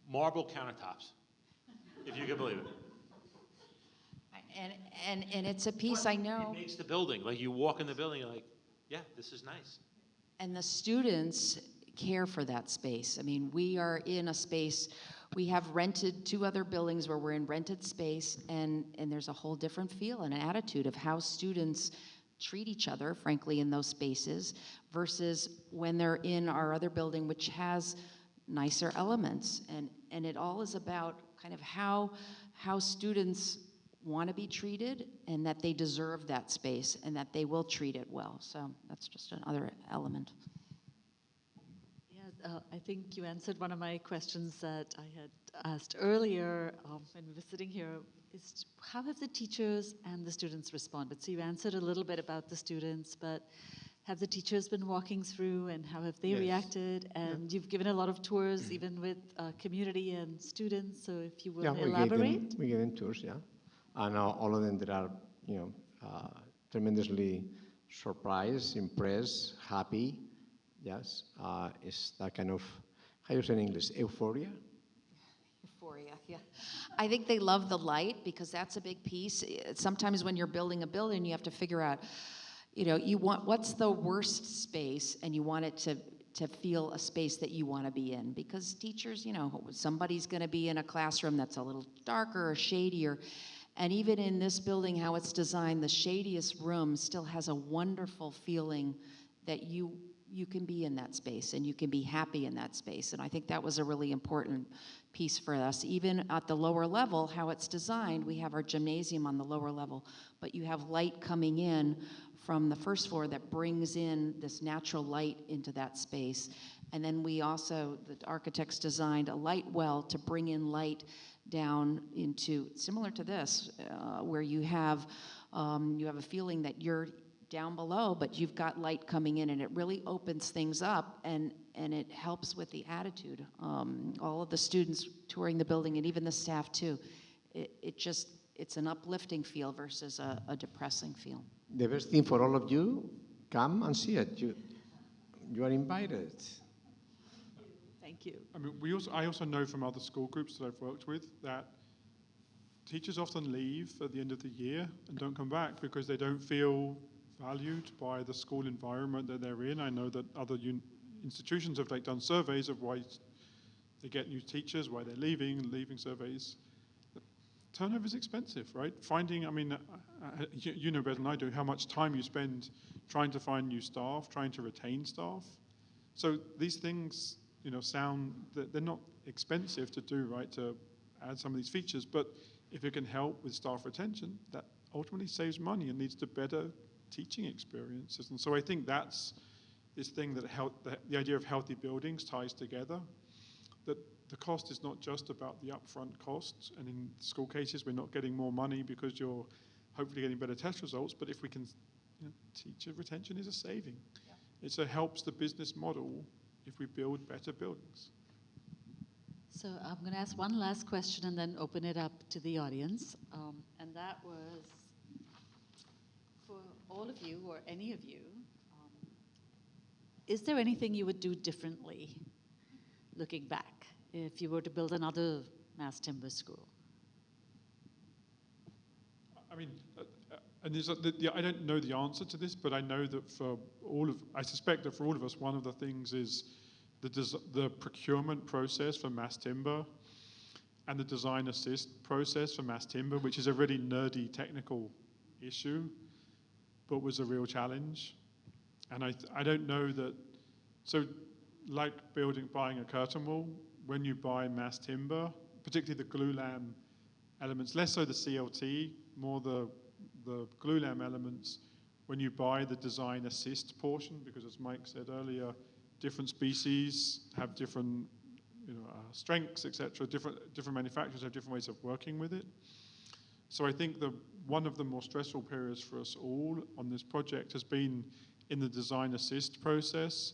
marble countertops, if you can believe it. And it's a piece, I know. It makes the building, like you walk in the building, you're like, yeah, this is nice. And the students care for that space. I mean, we are in a space, we have rented 2 other buildings where we're in rented space, and there's a whole different feel and attitude of how students treat each other, frankly, in those spaces, versus when they're in our other building, which has nicer elements. And it all is about kind of how students want to be treated, and that they deserve that space, and that they will treat it well. So that's just another element. Yeah, I think you answered one of my questions that I had asked earlier when we were sitting here, is how have the teachers and the students responded? So you answered a little bit about the students, but have the teachers been walking through, and how have they reacted? And you've given a lot of tours, even with community and students, so if you will elaborate. We gave them tours, yeah. And all of them that are, tremendously surprised, impressed, happy. Yes, it's that kind of, how you say in English, euphoria? Euphoria, yeah. I think they love the light, because that's a big piece. Sometimes when you're building a building, you have to figure out, you want, what's the worst space, and you want it to feel a space that you want to be in. Because teachers, somebody's going to be in a classroom that's a little darker or shadier. And even in this building, how it's designed, the shadiest room still has a wonderful feeling that you can be in that space, and you can be happy in that space. And I think that was a really important piece for us. Even at the lower level, how it's designed, we have our gymnasium on the lower level, but you have light coming in from the first floor that brings in this natural light into that space. And then we also, the architects designed a light well to bring in light down into, similar to this, where you have a feeling that you're down below, but you've got light coming in, and it really opens things up, and it helps with the attitude. All of the students touring the building, and even the staff too, it's an uplifting feel versus a depressing feel. The best thing for all of you, come and see it. You are invited. Thank you. I mean, I also know from other school groups that I've worked with that teachers often leave at the end of the year and don't come back because they don't feel valued by the school environment that they're in. I know that other institutions have done surveys of why they get new teachers, why they're leaving surveys. Turnover is expensive, right? You know better than I do how much time you spend trying to find new staff, trying to retain staff. So these things, sound that they're not expensive to do, right? To add some of these features, but if it can help with staff retention, that ultimately saves money and leads to better teaching experiences. And so I think that's this thing that the idea of healthy buildings ties together, that the cost is not just about the upfront costs, and in school cases we're not getting more money because you're hopefully getting better test results, but if we can, teacher retention is a saving. Yeah. It helps the business model if we build better buildings. So I'm going to ask one last question and then open it up to the audience, and that was, for all of you or any of you, is there anything you would do differently looking back, if you were to build another mass timber school? I mean, and I don't know the answer to this, but I know that I suspect that for all of us, one of the things is the procurement process for mass timber and the design assist process for mass timber, which is a really nerdy technical issue, but was a real challenge. And I don't know that, so like buying a curtain wall, when you buy mass timber, particularly the glulam elements, less so the CLT, more the glulam elements, when you buy the design assist portion, because as Mike said earlier, different species have different strengths, etc. Different manufacturers have different ways of working with it. So I think one of the more stressful periods for us all on this project has been in the design assist process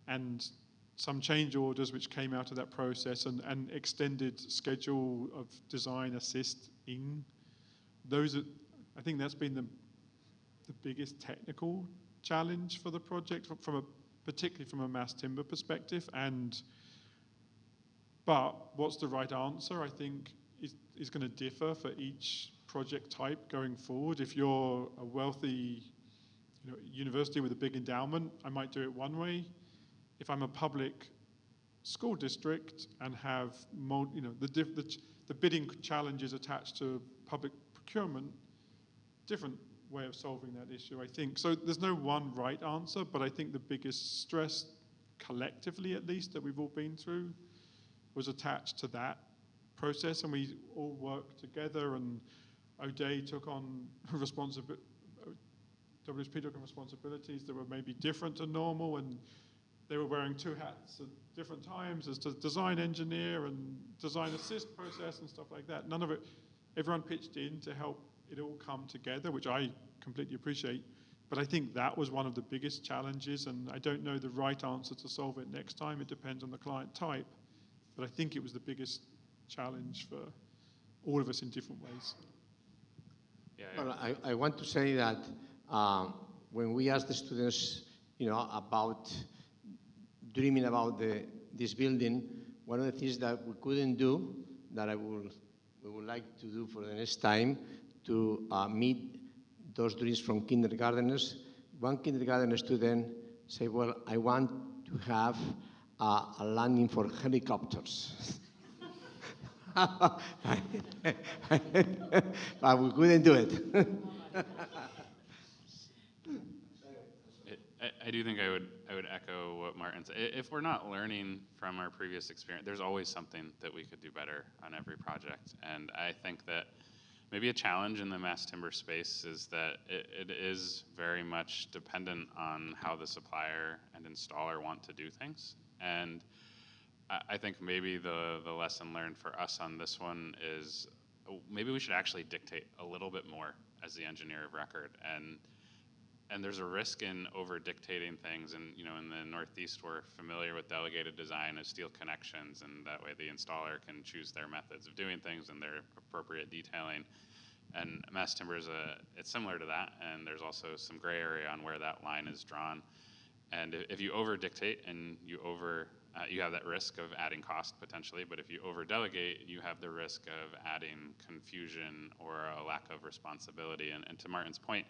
and some change orders which came out of that process and extended schedule of design assisting. I think that's been the biggest technical challenge for the project, particularly from a mass timber perspective. But what's the right answer, I think, is going to differ for each project type going forward. If you're a wealthy university with a big endowment, I might do it one way. If I'm a public school district and have the bidding challenges attached to public procurement, different way of solving that issue, I think. So there's no one right answer, but I think the biggest stress, collectively at least, that we've all been through was attached to that process, and we all worked together, and O'Day took on responsibility, WSP took on responsibilities that were maybe different to normal, and they were wearing two hats at different times as to design engineer and design assist process and stuff like that. None of it, everyone pitched in to help it all come together, which I completely appreciate. But I think that was one of the biggest challenges, and I don't know the right answer to solve it next time. It depends on the client type. But I think it was the biggest challenge for all of us in different ways. Yeah. Well, I want to say that when we asked the students, about dreaming about this building, one of the things that we couldn't do, that we would like to do for the next time, to meet those dreams from kindergarteners. One kindergarten student said, well, I want to have a landing for helicopters. But we couldn't do it. I do think I would echo what Martin said. If we're not learning from our previous experience, there's always something that we could do better on every project. And I think that maybe a challenge in the mass timber space is that it is very much dependent on how the supplier and installer want to do things. And I think maybe the lesson learned for us on this one is maybe we should actually dictate a little bit more as the engineer of record. And there's a risk in over dictating things. And in the Northeast, we're familiar with delegated design as steel connections, and that way the installer can choose their methods of doing things and their appropriate detailing. And mass timber it's similar to that, and there's also some gray area on where that line is drawn. And if you over dictate and you have that risk of adding cost potentially, but if you over delegate, you have the risk of adding confusion or a lack of responsibility. And to Martin's point,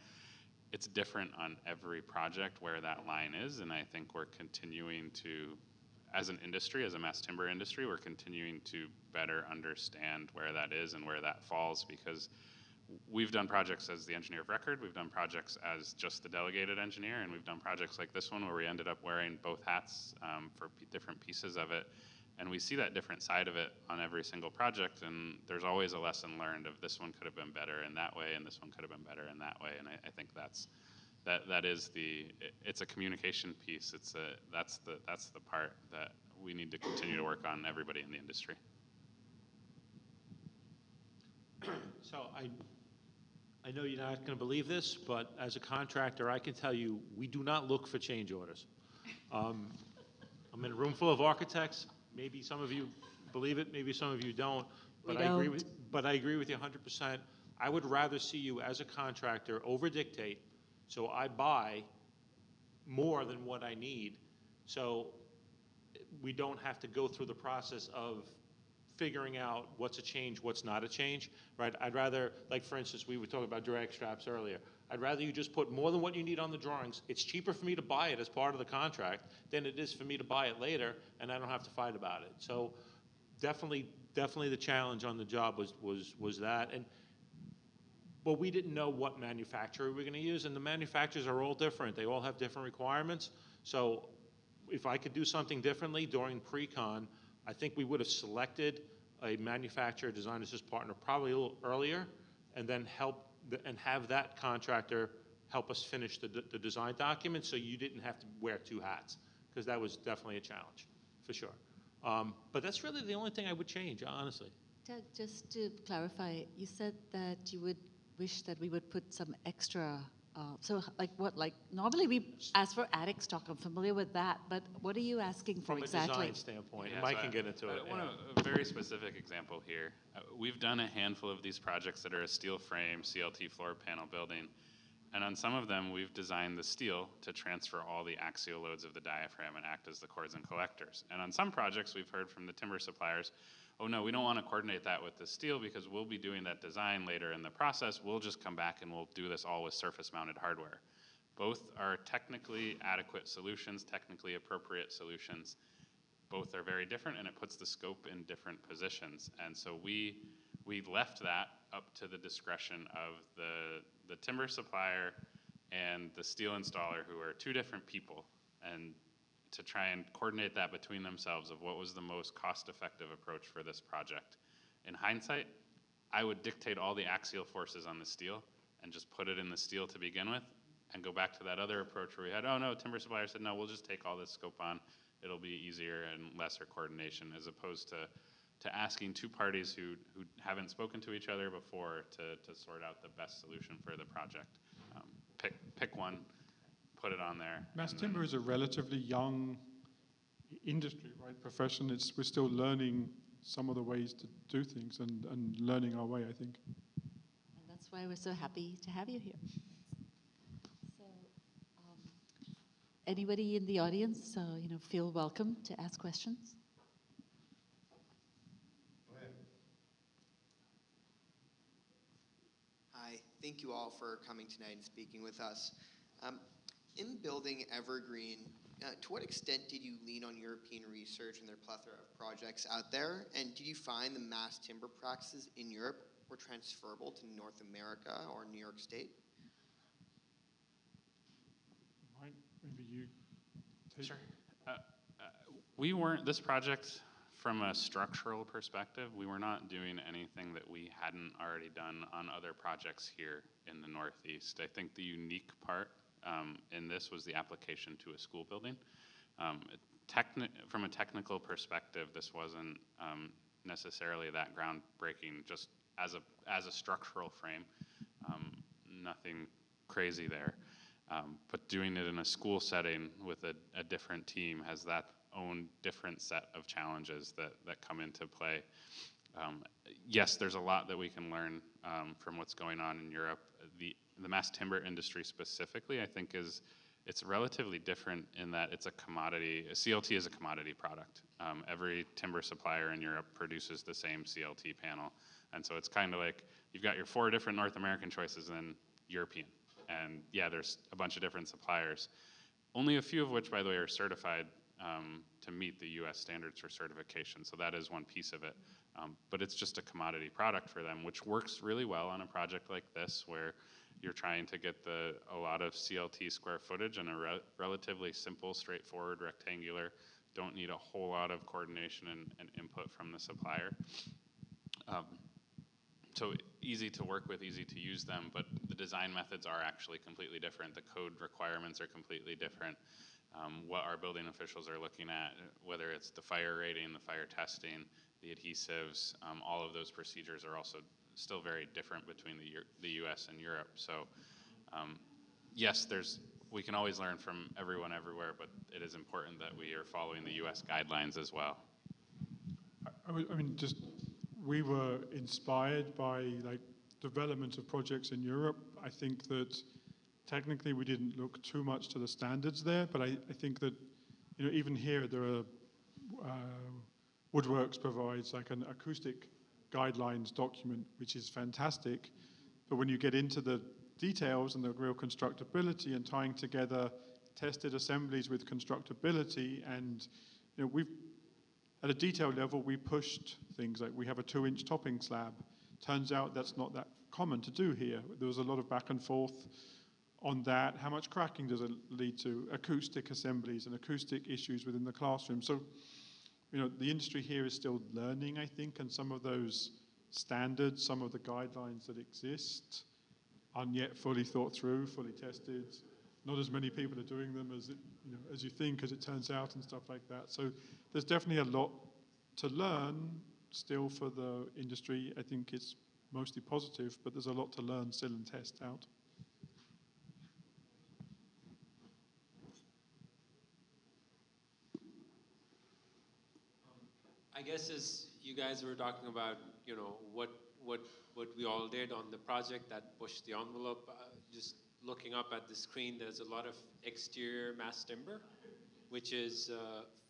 it's different on every project where that line is, and I think we're continuing to, as an industry, as a mass timber industry, we're continuing to better understand where that is and where that falls, because we've done projects as the engineer of record, we've done projects as just the delegated engineer, and we've done projects like this one where we ended up wearing both hats for different pieces of it. And we see that different side of it on every single project, and there's always a lesson learned of this one could have been better in that way, and this one could have been better in that way. And I think it's a communication piece. That's the part that we need to continue to work on, everybody in the industry. So I know you're not going to believe this, but as a contractor, I can tell you we do not look for change orders. I'm in a room full of architects. Maybe some of you believe it, maybe some of you don't. But I agree with you 100%. I would rather see you as a contractor over dictate, so I buy more than what I need. So we don't have to go through the process of figuring out what's a change, what's not a change, right? I'd rather, like for instance, we were talking about drag straps earlier. I'd rather you just put more than what you need on the drawings. It's cheaper for me to buy it as part of the contract than it is for me to buy it later, and I don't have to fight about it. So definitely the challenge on the job was that. But we didn't know what manufacturer we were going to use, and the manufacturers are all different. They all have different requirements. So if I could do something differently during pre-con, I think we would have selected a manufacturer design assist partner probably a little earlier, and then have that contractor help us finish the design document, so you didn't have to wear two hats, because that was definitely a challenge, for sure. But that's really the only thing I would change, honestly. Doug, just to clarify, you said that you would wish that we would put some extra, so like what, like normally we ask for attic stock, I'm familiar with that, but what are you asking for From exactly? a design standpoint, Yeah, and Mike so can get into it. One a very specific example here. We've done a handful of these projects that are a steel frame, CLT floor panel building, and on some of them we've designed the steel to transfer all the axial loads of the diaphragm and act as the cords and collectors. And on some projects we've heard from the timber suppliers, oh no, we don't want to coordinate that with the steel because we'll be doing that design later in the process. We'll just come back and we'll do this all with surface mounted hardware. Both are technically adequate solutions, technically appropriate solutions. Both are very different, and it puts the scope in different positions. And so we left that up to the discretion of the timber supplier and the steel installer, who are two different people, and to try and coordinate that between themselves of what was the most cost-effective approach for this project. In hindsight, I would dictate all the axial forces on the steel and just put it in the steel to begin with, and go back to that other approach where we had, oh no, timber supplier said, no, we'll just take all this scope on. It'll be easier and lesser coordination, as opposed to asking two parties who haven't spoken to each other before to sort out the best solution for the project. Pick one, put it on there. Mass timber is a relatively young industry, right? Profession. We're still learning some of the ways to do things and learning our way, I think. And that's why we're so happy to have you here. So, anybody in the audience, feel welcome to ask questions. Hi, thank you all for coming tonight and speaking with us. In building Evergreen, to what extent did you lean on European research and their plethora of projects out there? And did you find the mass timber practices in Europe were transferable to North America or New York State? Mike, maybe you take Sure. We weren't, this project, from a structural perspective, we were not doing anything that we hadn't already done on other projects here in the Northeast. I think the unique part in this was the application to a school building. From a technical perspective, this wasn't necessarily that groundbreaking, just as a structural frame, nothing crazy there. But doing it in a school setting with a different team has that own different set of challenges that come into play. Yes, there's a lot that we can learn from what's going on in Europe. The mass timber industry specifically, I think, it's relatively different in that it's a commodity. CLT is a commodity product. Every timber supplier in Europe produces the same CLT panel. And so it's kind of like you've got your 4 different North American choices and then European. And yeah, there's a bunch of different suppliers, only a few of which, by the way, are certified to meet the US standards for certification. So that is one piece of it. But it's just a commodity product for them, which works really well on a project like this, where you're trying to get a lot of CLT square footage and a relatively simple, straightforward, rectangular, don't need a whole lot of coordination and input from the supplier. So easy to work with, easy to use them, but the design methods are actually completely different. The code requirements are completely different. What our building officials are looking at, whether it's the fire rating, the fire testing, the adhesives, all of those procedures are also still very different between the US and Europe. So yes, we can always learn from everyone everywhere, but it is important that we are following the US guidelines as well. I mean, we were inspired by development of projects in Europe. I think that technically we didn't look too much to the standards there, but I think that even here there are Woodworks provides like an acoustic guidelines document, which is fantastic. But when you get into the details and the real constructability and tying together tested assemblies with constructability, and we've at a detailed level, we pushed things like we have a 2-inch topping slab. Turns out that's not that common to do here. There was a lot of back and forth on that. How much cracking does it lead to? Acoustic assemblies and acoustic issues within the classroom. So, the industry here is still learning, I think, and some of those standards, some of the guidelines that exist aren't yet fully thought through, fully tested. Not as many people are doing them as you think, as it turns out, and stuff like that. So there's definitely a lot to learn still for the industry. I think it's mostly positive, but there's a lot to learn still and test out. I guess as you guys were talking about, what we all did on the project that pushed the envelope, just looking up at the screen, there's a lot of exterior mass timber, which is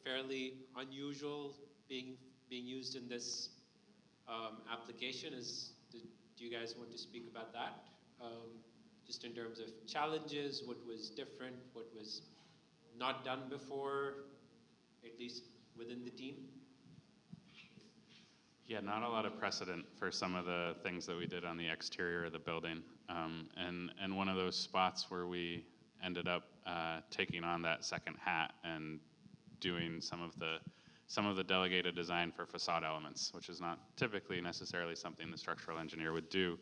fairly unusual being used in this application. Do you guys want to speak about that? Just in terms of challenges, what was different, what was not done before, at least within the team? Yeah, not a lot of precedent for some of the things that we did on the exterior of the building. And one of those spots where we ended up taking on that second hat and doing some of the delegated design for facade elements, which is not typically necessarily something the structural engineer would do,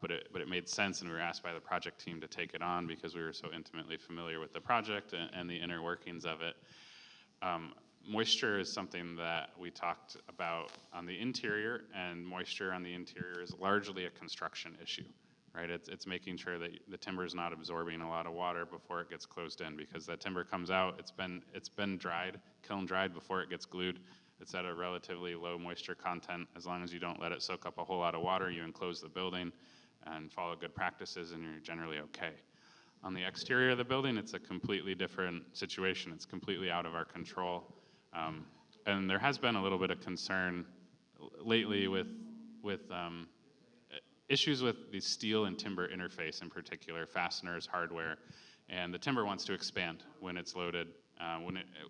but it made sense, and we were asked by the project team to take it on because we were so intimately familiar with the project and the inner workings of it. Moisture is something that we talked about on the interior, and moisture on the interior is largely a construction issue, right? It's making sure that the timber is not absorbing a lot of water before it gets closed in, because that timber comes out, it's been dried, kiln dried before it gets glued. It's at a relatively low moisture content. As long as you don't let it soak up a whole lot of water, you enclose the building and follow good practices, and you're generally okay. On the exterior of the building, it's a completely different situation. It's completely out of our control. And there has been a little bit of concern lately with issues with the steel and timber interface, in particular, fasteners, hardware, and the timber wants to expand when it's loaded.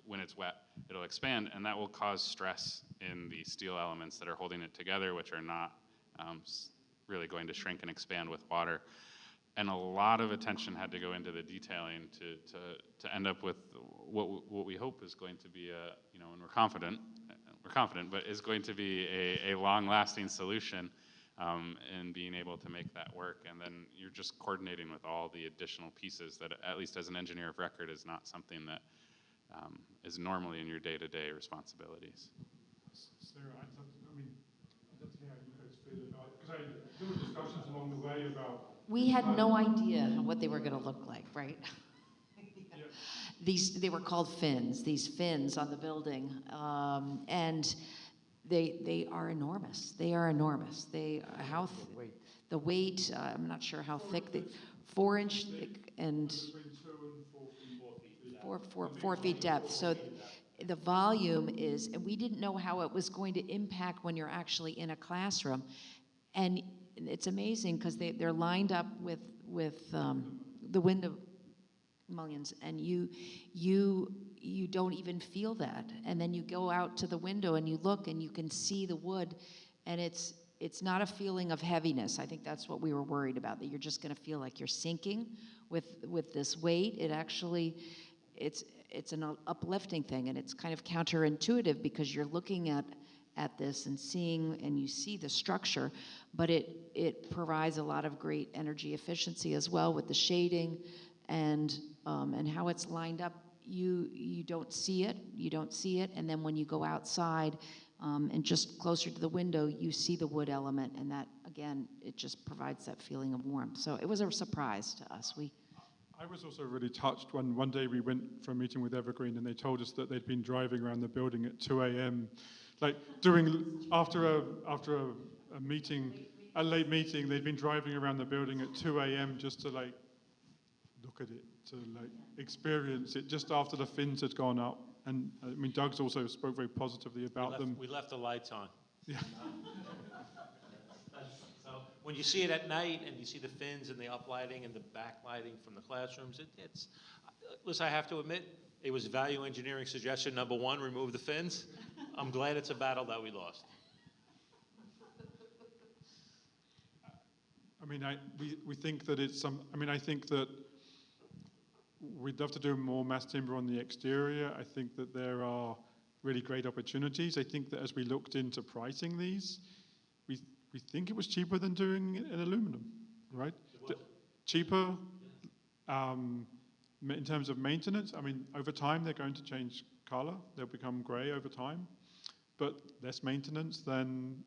When it's wet, it'll expand, and that will cause stress in the steel elements that are holding it together, which are not really going to shrink and expand with water. And a lot of attention had to go into the detailing to end up with what we hope is going to be and we're confident, but is going to be a long-lasting solution in being able to make that work. And then you're just coordinating with all the additional pieces that, at least as an engineer of record, is not something that is normally in your day-to-day responsibilities. Sarah, I'd love to hear how you guys feel about, because there were discussions along the way about. We had no idea what they were going to look like, right? They were called fins, these fins on the building, and they are enormous. They are enormous. The weight, I'm not sure how thick, 4-inch thick and 4 feet depth. So the volume is, and we didn't know how it was going to impact when you're actually in a classroom. And it's amazing because they're lined up with the window mullions, and you don't even feel that. And then you go out to the window and you look and you can see the wood, and it's not a feeling of heaviness. I think that's what we were worried about, that you're just going to feel like you're sinking with this weight. It actually, it's an uplifting thing, and it's kind of counterintuitive because you're looking at this and seeing, and you see the structure, but it provides a lot of great energy efficiency as well with the shading and how it's lined up. You don't see it, and then when you go outside and just closer to the window, you see the wood element, and that, again, it just provides that feeling of warmth. So it was a surprise to us. I was also really touched when one day we went for a meeting with Evergreen, and they told us that they'd been driving around the building at 2 a.m. Like after a meeting, a late meeting, they'd been driving around the building at 2 a.m. just to look at it, to experience it, just after the fins had gone up. And I mean, Doug's also spoke very positively about them. We left the lights on. Yeah. So when you see it at night and you see the fins and the uplighting and the backlighting from the classrooms, it's, listen, I have to admit, it was value engineering suggestion number one, remove the fins. I'm glad it's a battle that we lost. I mean, we think that it's some, I mean, I think that we'd love to do more mass timber on the exterior. I think that there are really great opportunities. I think that as we looked into pricing these, we think it was cheaper than doing it in aluminum, right? Cheaper in terms of maintenance. I mean, over time, they're going to change color. They'll become gray over time, but less maintenance than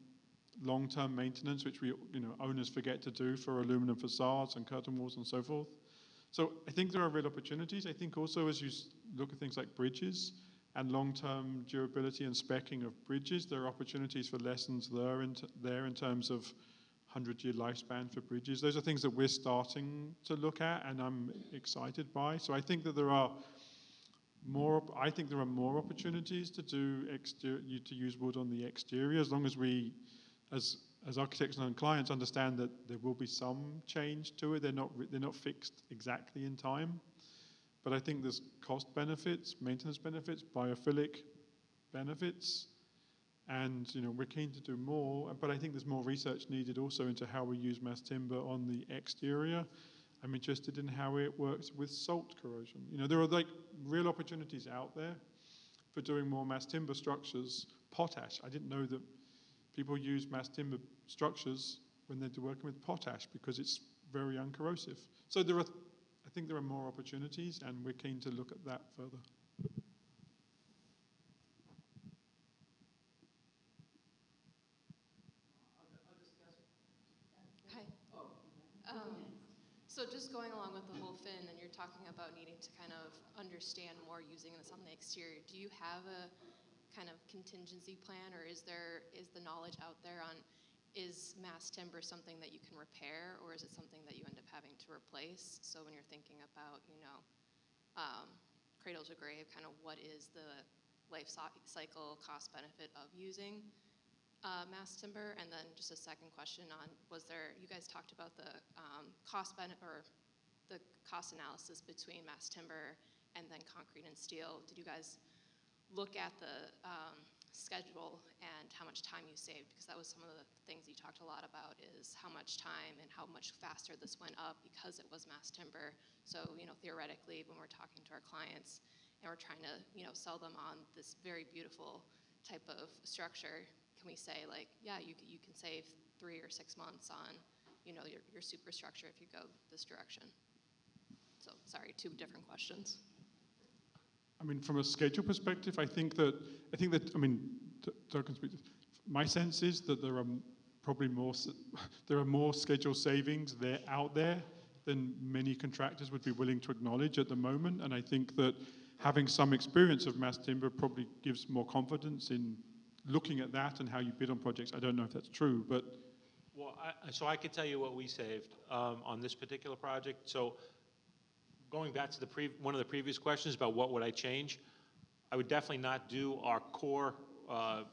long-term maintenance, which we, owners forget to do for aluminum facades and curtain walls and so forth. So I think there are real opportunities. I think also as you look at things like bridges and long-term durability and speccing of bridges, there are opportunities for lessons there in terms of 100-year lifespan for bridges. Those are things that we're starting to look at and I'm excited by. So I think that there are more opportunities to to use wood on the exterior, as long as we, as architects and clients, understand that there will be some change to it. They're not fixed exactly in time. But I think there's cost benefits, maintenance benefits, biophilic benefits, and we're keen to do more. But I think there's more research needed also into how we use mass timber on the exterior. I'm interested in how it works with salt corrosion. There are like real opportunities out there for doing more mass timber structures. Potash, I didn't know that people use mass timber structures when they're working with potash because it's very uncorrosive. So I think there are more opportunities, and we're keen to look at that further. Hi. So just going along with the whole fin, and you're talking about needing to kind of understand more using this on the exterior. Do you have a kind of contingency plan, or is the knowledge out there on, is mass timber something that you can repair, or is it something that you end up having to replace? So when you're thinking about, cradle to grave, kind of what is the life cycle cost benefit of using mass timber? And then just a second question on, you guys talked about the cost benefit or the cost analysis between mass timber and then concrete and steel. Did you guys look at the schedule and how much time you saved? Because that was some of the things you talked a lot about, is how much time and how much faster this went up because it was mass timber. So, theoretically, when we're talking to our clients and we're trying to, sell them on this very beautiful type of structure, can we say like, yeah, you can save 3 or 6 months on, your superstructure if you go this direction? So, sorry, 2 different questions. I mean, from a schedule perspective, I think that I mean, Doug can speak. My sense is that there are probably more schedule savings out there than many contractors would be willing to acknowledge at the moment. And I think that having some experience of mass timber probably gives more confidence in looking at that and how you bid on projects. I don't know if that's true, but Well, so I could tell you what we saved on this particular project. So going back to one of the previous questions about what would I change, I would definitely not do our core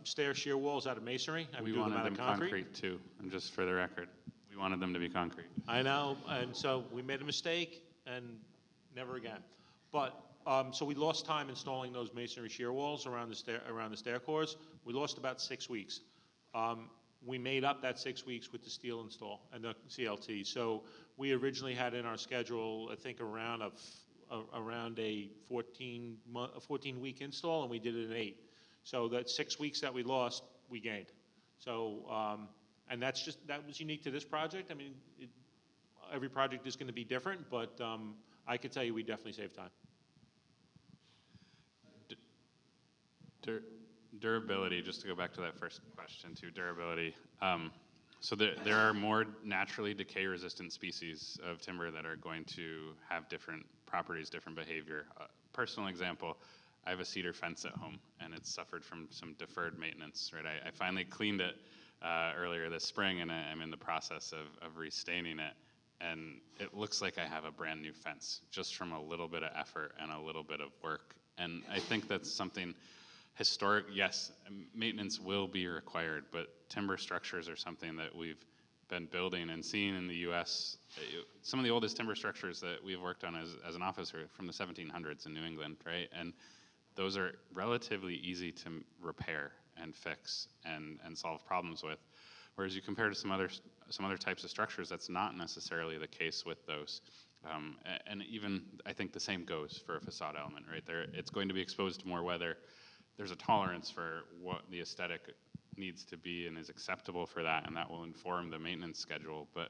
stair shear walls out of masonry. I would do them out of concrete too, and just for the record, we wanted them to be concrete. I know, and so we made a mistake, and never again. But so we lost time installing those masonry shear walls around the stair cores. We lost about 6 weeks. We made up that 6 weeks with the steel install and the CLT. So we originally had in our schedule, I think, around a 14-week install, and we did it in 8. So that 6 weeks that we lost, we gained. So and that was unique to this project. I mean, every project is going to be different, but I could tell you we definitely saved time. Durability, just to go back to that first question too, durability. So there are more naturally decay-resistant species of timber that are going to have different properties, different behavior. Personal example, I have a cedar fence at home, and it's suffered from some deferred maintenance, right? I finally cleaned it earlier this spring, and I'm in the process of restaining it, and it looks like I have a brand new fence just from a little bit of effort and a little bit of work And I think that's something historic. Yes, maintenance will be required, but timber structures are something that we've been building and seeing in the U.S. Some of the oldest timber structures that we've worked on as an office are from the 1700s in New England, right? And those are relatively easy to repair and fix and solve problems with. Whereas you compare to some other types of structures, that's not necessarily the case with those. And even, I think the same goes for a facade element, right? It's going to be exposed to more weather. There's a tolerance for what the aesthetic needs to be and is acceptable for that, and that will inform the maintenance schedule. But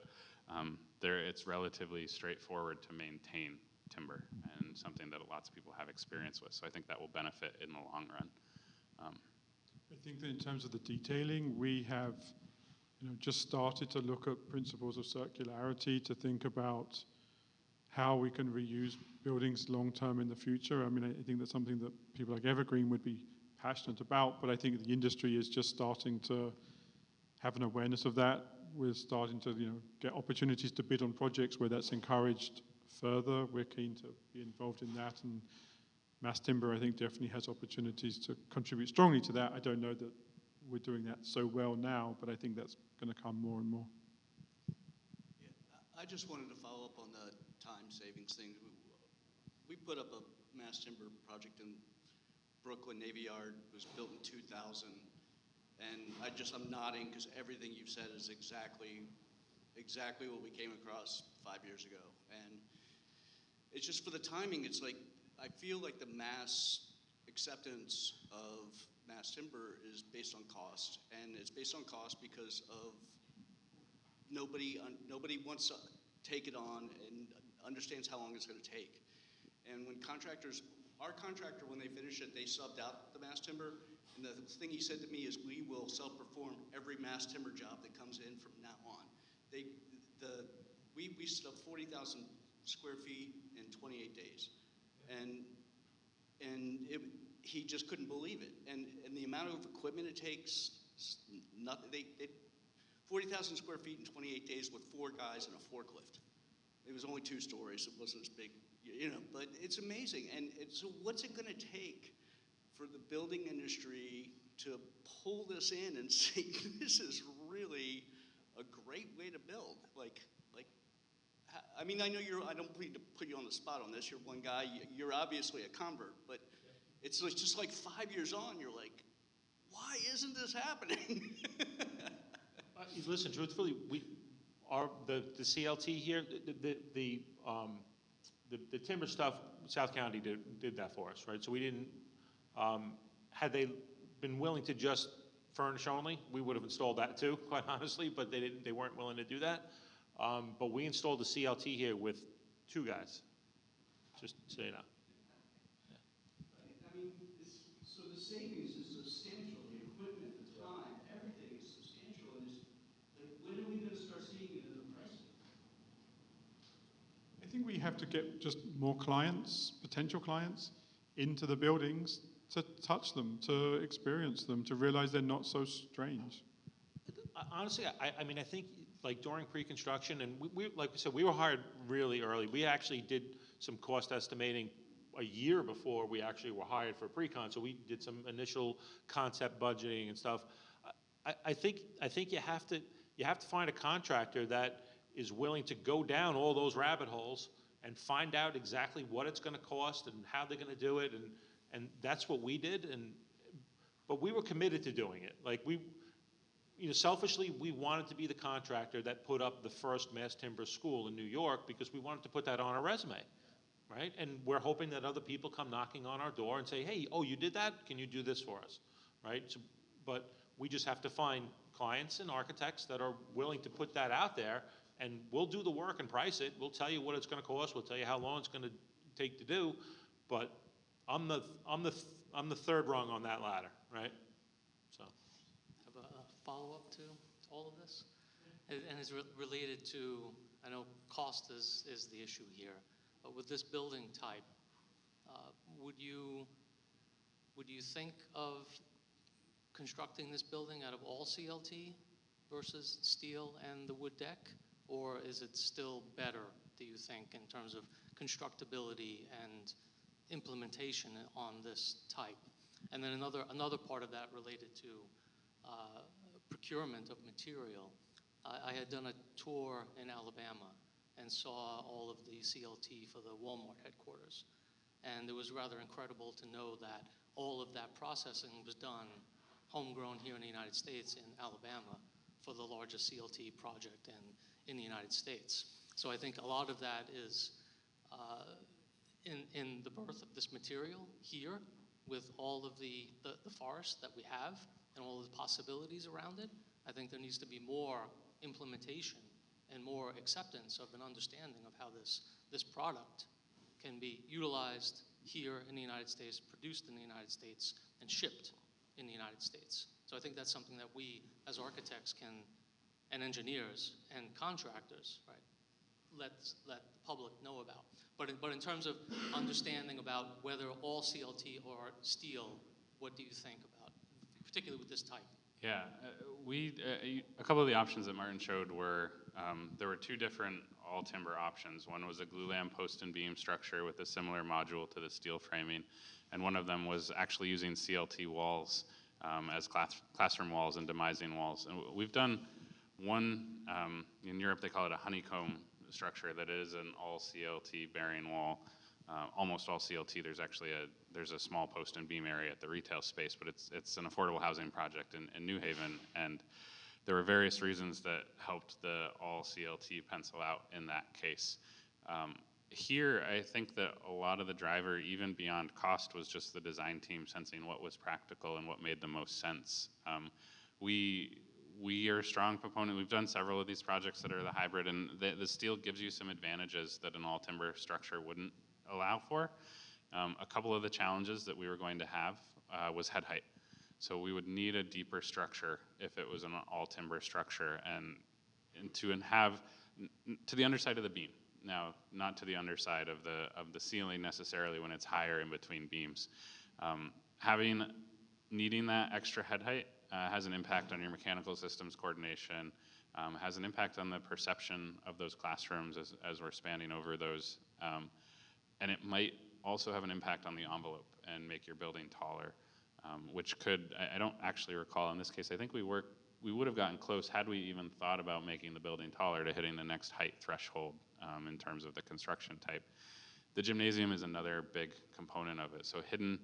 it's relatively straightforward to maintain timber, and something that lots of people have experience with. So I think that will benefit in the long run. I think that in terms of the detailing, we have just started to look at principles of circularity, to think about how we can reuse buildings long term in the future. I mean, I think that's something that people like Evergreen would be passionate about, but I think the industry is just starting to have an awareness of that. We're starting to get opportunities to bid on projects where that's encouraged further. We're keen to be involved in that, and mass timber, I think, definitely has opportunities to contribute strongly to that. I don't know that we're doing that so well now, but I think that's going to come more and more. Yeah, I just wanted to follow up on the time savings thing. We put up a mass timber project in Brooklyn Navy Yard. It was built in 2000, and I'm nodding because everything you've said is exactly what we came across 5 years ago. And it's just for the timing, it's like, I feel like the mass acceptance of mass timber is based on cost, and it's based on cost because of nobody wants to take it on and understands how long it's going to take. And when our contractor, when they finished it, they subbed out the mass timber, and the thing he said to me is, we will self-perform every mass timber job that comes in from now on. We stood up 40,000 square feet in 28 days, and he just couldn't believe it. And the amount of equipment it takes, nothing. 40,000 square feet in 28 days with 4 guys and a forklift. It was only 2 stories. It wasn't as big, but it's amazing. And so what's it going to take for the building industry to pull this in and say, this is really a great way to build? I mean, I know I don't mean to put you on the spot on this. You're one guy. You're obviously a convert, but it's just like 5 years on, you're like, why isn't this happening? Listen, truthfully, the CLT here, the timber stuff, South County did that for us, right? So we didn't, had they been willing to just furnish only, we would have installed that too, quite honestly, but they weren't willing to do that. But we installed the CLT here with 2 guys, just so you know. I mean, so the savings is substantial. The equipment, the time, everything is substantial. And when are we going to start seeing it in the pricing? I think we have to get just more clients, potential clients, into the buildings to touch them, to experience them, to realize they're not so strange. Honestly, I mean, I think like during pre-construction, and we like we said, we were hired really early. We actually did some cost estimating a year before we actually were hired for pre-con, so we did some initial concept budgeting and stuff. I think you have to find a contractor that is willing to go down all those rabbit holes and find out exactly what it's going to cost and how they're going to do it, and that's what we did. But we were committed to doing it. Like selfishly, we wanted to be the contractor that put up the first mass timber school in New York because we wanted to put that on our resume, right? And we're hoping that other people come knocking on our door and say, hey, oh, you did that? Can you do this for us, right? So, but we just have to find clients and architects that are willing to put that out there, and we'll do the work and price it. We'll tell you what it's going to cost. We'll tell you how long it's going to take to do. But I'm the third rung on that ladder, right? So. Follow-up to all of this, and is related to, I know cost is the issue here, but with this building type, would you think of constructing this building out of all CLT versus steel and the wood deck, or is it still better, do you think, in terms of constructability and implementation on this type. And then another part of that related to procurement of material. I had done a tour in Alabama and saw all of the CLT for the Walmart headquarters. And it was rather incredible to know that all of that processing was done homegrown here in the United States in Alabama for the largest CLT project in the United States. So I think a lot of that is in the birth of this material here with all of the forest that we have and all of the possibilities around it. I think there needs to be more implementation and more acceptance of an understanding of how this product can be utilized here in the United States, produced in the United States, and shipped in the United States. So I think that's something that we as architects can, and engineers and contractors, right, let the public know about. But in terms of understanding about whether all CLT or steel, what do you think about, particularly with this type? Yeah, a couple of the options that Martin showed were, there were two different all timber options. One was a glulam post and beam structure with a similar module to the steel framing, and one of them was actually using CLT walls as classroom walls and demising walls. And we've done one, in Europe they call it a honeycomb structure, that is an all CLT bearing wall. Almost all CLT. There's a small post and beam area at the retail space, but it's an affordable housing project in New Haven, and there were various reasons that helped the all CLT pencil out in that case. Here, I think that a lot of the driver, even beyond cost, was just the design team sensing what was practical and what made the most sense. We are a strong proponent. We've done several of these projects that are the hybrid, and the steel gives you some advantages that an all timber structure wouldn't allow for. A couple of the challenges that we were going to have was head height. So we would need a deeper structure if it was an all timber structure, and to have to the underside of the beam. Now, not to the underside of the ceiling necessarily when it's higher in between beams. Needing that extra head height has an impact on your mechanical systems coordination, has an impact on the perception of those classrooms as we're spanning over those, and it might also have an impact on the envelope and make your building taller, which could, I don't actually recall in this case, I think we would have gotten close had we even thought about making the building taller to hitting the next height threshold in terms of the construction type. The gymnasium is another big component of it. So hidden,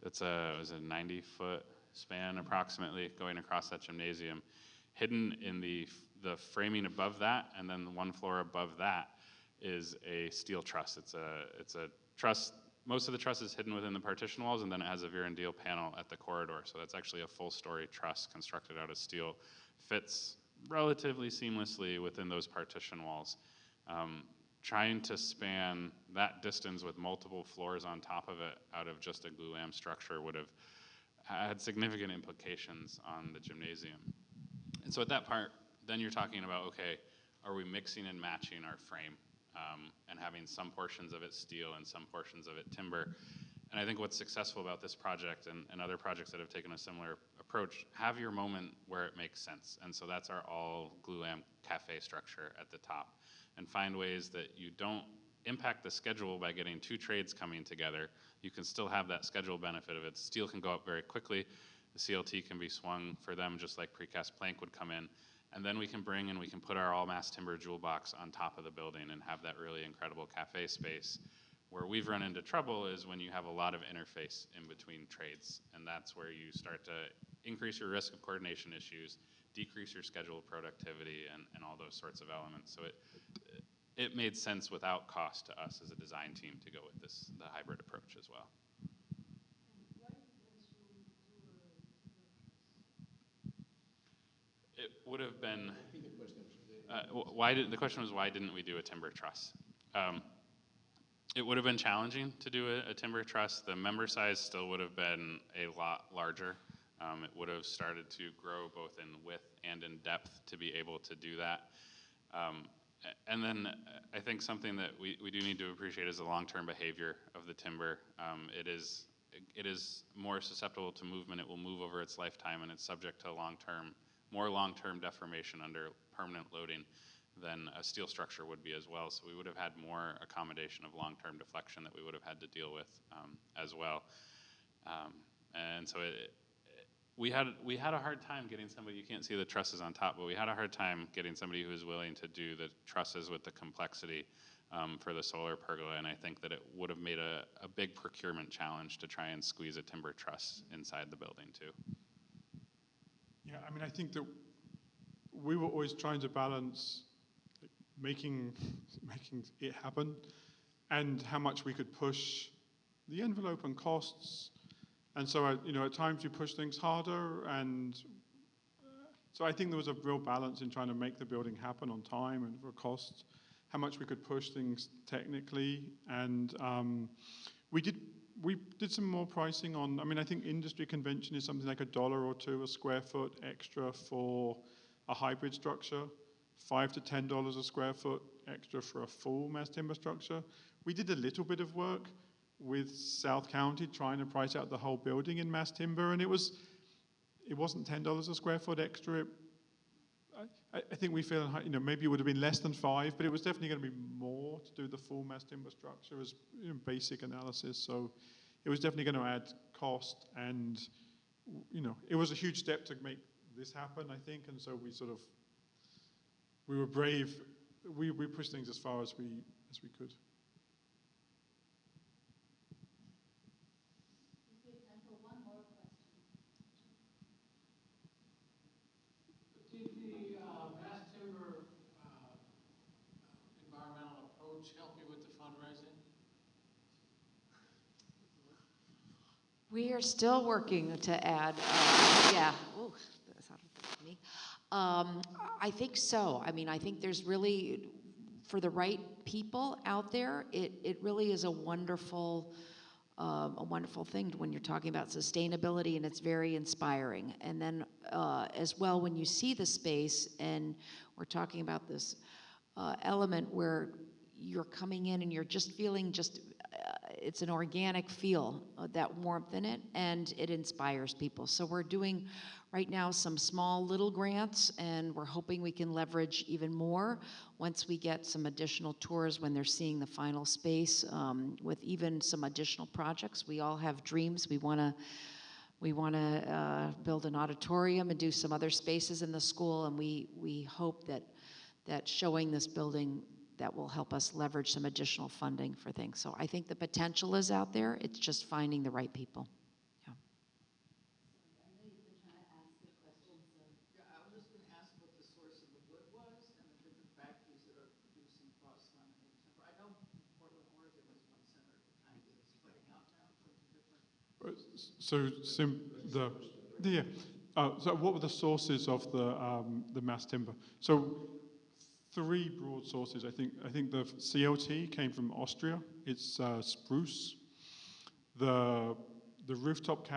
it's a 90-foot span approximately going across that gymnasium. Hidden in the framing above that, and then one floor above that, is a steel truss. It's a truss. Most of the truss is hidden within the partition walls, and then it has a veer and deal panel at the corridor. So that's actually a full-story truss constructed out of steel. Fits relatively seamlessly within those partition walls. Trying to span that distance with multiple floors on top of it out of just a glulam structure would have had significant implications on the gymnasium. And so at that part, then you're talking about, okay, are we mixing and matching our frame and having some portions of it steel and some portions of it timber? And I think what's successful about this project and other projects that have taken a similar approach, have your moment where it makes sense. And so that's our all glulam cafe structure at the top. And find ways that you don't impact the schedule by getting two trades coming together. You can still have that schedule benefit of it. Steel can go up very quickly. The CLT can be swung for them just like precast plank would come in. And then we can bring and we can put our all mass timber jewel box on top of the building and have that really incredible cafe space. Where we've run into trouble is when you have a lot of interface in between trades. And that's where you start to increase your risk of coordination issues, decrease your schedule productivity, and all those sorts of elements. So it made sense without cost to us as a design team to go with the hybrid approach as well. It would have been, the question was why didn't we do a timber truss? It would have been challenging to do a timber truss. The member size still would have been a lot larger. It would have started to grow both in width and in depth to be able to do that. And then I think something that we do need to appreciate is the long-term behavior of the timber. It is more susceptible to movement. It will move over its lifetime, and it's subject to more long-term deformation under permanent loading than a steel structure would be as well. So we would have had more accommodation of long-term deflection that we would have had to deal with as well. And so we had a hard time getting somebody, you can't see the trusses on top, but we had a hard time getting somebody who was willing to do the trusses with the complexity for the solar pergola, and I think that it would have made a big procurement challenge to try and squeeze a timber truss inside the building too. Yeah, I mean, I think that we were always trying to balance making it happen and how much we could push the envelope and costs. And so, at times you push things harder, and so I think there was a real balance in trying to make the building happen on time and for cost, how much we could push things technically, and we did some more pricing on. I mean, I think industry convention is something like $1 or $2 a square foot extra for a hybrid structure, $5 to $10 a square foot extra for a full mass timber structure. We did a little bit of work with South County trying to price out the whole building in mass timber, and it wasn't $10 a square foot extra. I think we feel, maybe it would have been less than 5, but it was definitely going to be more to do the full mass timber structure as basic analysis. So it was definitely going to add cost, and it was a huge step to make this happen, I think. And so we were brave. We pushed things as far as we could. Did the mass timber environmental approach help you with the fundraising? We are still working to add, yeah, oh, that's not me. I think so. I mean, I think there's really, for the right people out there, it really is a wonderful thing when you're talking about sustainability, and it's very inspiring. And then as well, when you see the space, and we're talking about this element where you're coming in and you're just feeling it's an organic feel, that warmth in it, and it inspires people. So we're doing right now some small little grants, and we're hoping we can leverage even more once we get some additional tours when they're seeing the final space, with even some additional projects. We all have dreams. We want to build an auditorium and do some other spaces in the school, and we hope that showing this building, that will help us leverage some additional funding for things. So I think the potential is out there. It's just finding the right people. Yeah. I know you've been trying to ask the question, so. Yeah, I was just going to ask what the source of the wood was and the different factories that are producing cross-laminated timber. I know in Portland, Oregon was one center at the time, but it's spreading out now to different. So what were the sources of the mass timber? So 3 broad sources. I think the CLT came from Austria. It's spruce. The rooftop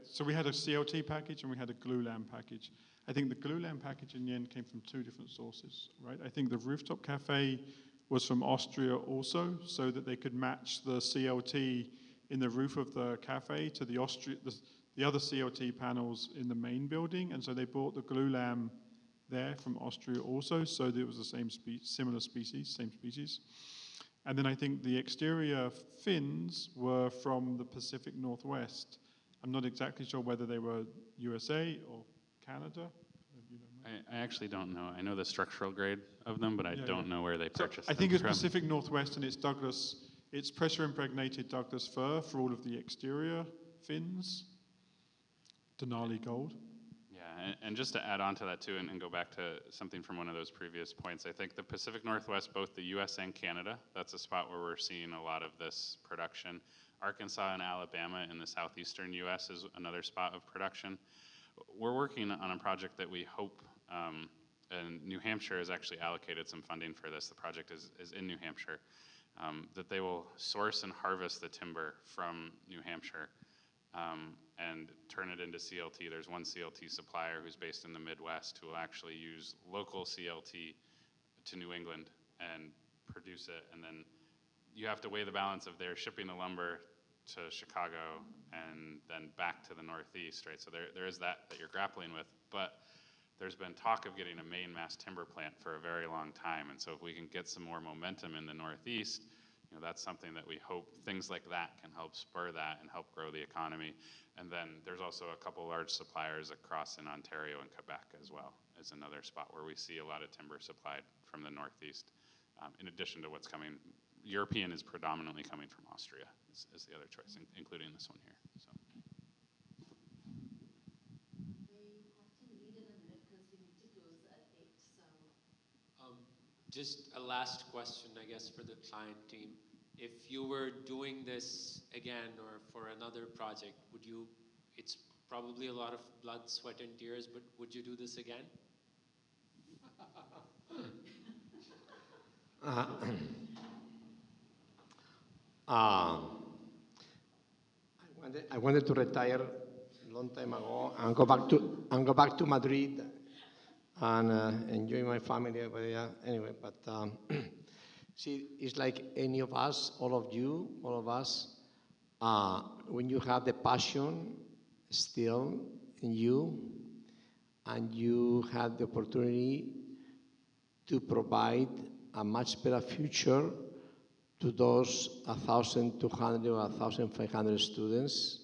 so we had a CLT package and we had a glulam package. I think the glulam package in the end came from 2 different sources, right? I think the rooftop cafe was from Austria also, so that they could match the CLT in the roof of the cafe to the other CLT panels in the main building, and so they bought the glulam there from Austria also, so that it was the same same species. And then I think the exterior fins were from the Pacific Northwest. I'm not exactly sure whether they were USA or Canada. I actually don't know. I know the structural grade of them, but I don't know where they purchased them. I think it's Pacific Northwest, and it's pressure impregnated Douglas fir for all of the exterior fins. Denali gold. Yeah, and just to add on to that too, and go back to something from one of those previous points, I think the Pacific Northwest, both the US and Canada, that's a spot where we're seeing a lot of this production. Arkansas and Alabama in the southeastern US is another spot of production. We're working on a project that we hope, and New Hampshire has actually allocated some funding for this. The project is in New Hampshire, that they will source and harvest the timber from New Hampshire and turn it into CLT. There's one CLT supplier who's based in the Midwest who will actually use local CLT to New England and produce it. And then you have to weigh the balance of their shipping the lumber to Chicago and then back to the Northeast, right? So there is that you're grappling with. But there's been talk of getting a main mass timber plant for a very long time. And so if we can get some more momentum in the Northeast, that's something that we hope things like that can help spur that and help grow the economy. And then there's also a couple large suppliers across in Ontario and Quebec as well, is another spot where we see a lot of timber supplied from the Northeast. In addition to what's coming, European is predominantly coming from Austria, is the other choice, including this one here. So. Just a last question, I guess, for the client team. If you were doing this again or for another project, would you, it's probably a lot of blood, sweat, and tears, but would you do this again? I wanted to retire a long time ago and go back to Madrid and enjoy my family over there. Anyway, but see, it's like any of us, all of us, when you have the passion still in you, and you have the opportunity to provide a much better future to those 1,200 or 1,500 students,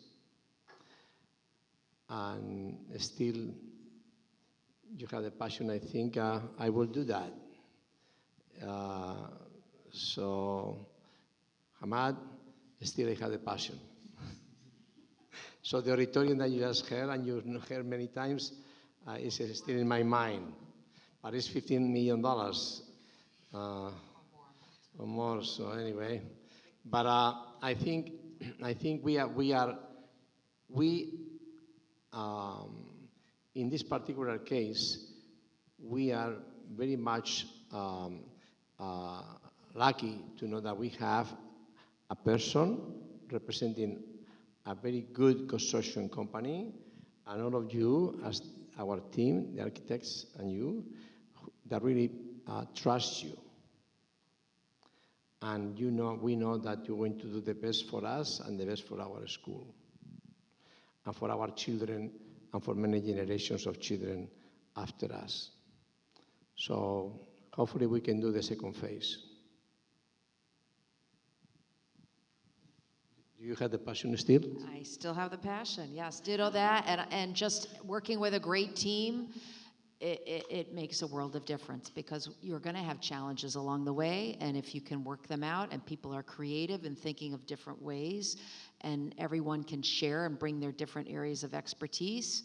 and still you have the passion, I think I will do that. So, Hamad, still I have the passion. So the auditorium that you just heard, and you've heard many times, is still in my mind. But it's $15 million. Or more, so anyway. But I think we in this particular case, we are very much lucky to know that we have a person representing a very good construction company, and all of you as our team, the architects and you, that really trust you. And we know that you're going to do the best for us and the best for our school, and for our children, and for many generations of children after us. So hopefully we can do the second phase. Do you have the passion still? I still have the passion, yes, ditto that, and just working with a great team, it makes a world of difference, because you're going to have challenges along the way, and if you can work them out and people are creative and thinking of different ways, and everyone can share and bring their different areas of expertise,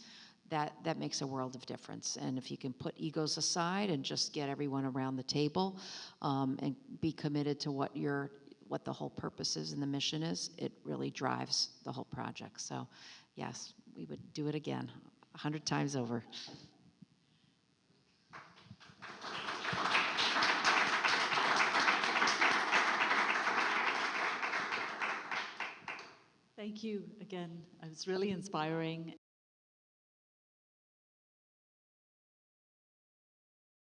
that makes a world of difference. And if you can put egos aside and just get everyone around the table and be committed to what the whole purpose is and the mission is, it really drives the whole project. So yes, we would do it again 100 times over. Thank you again. It was really inspiring,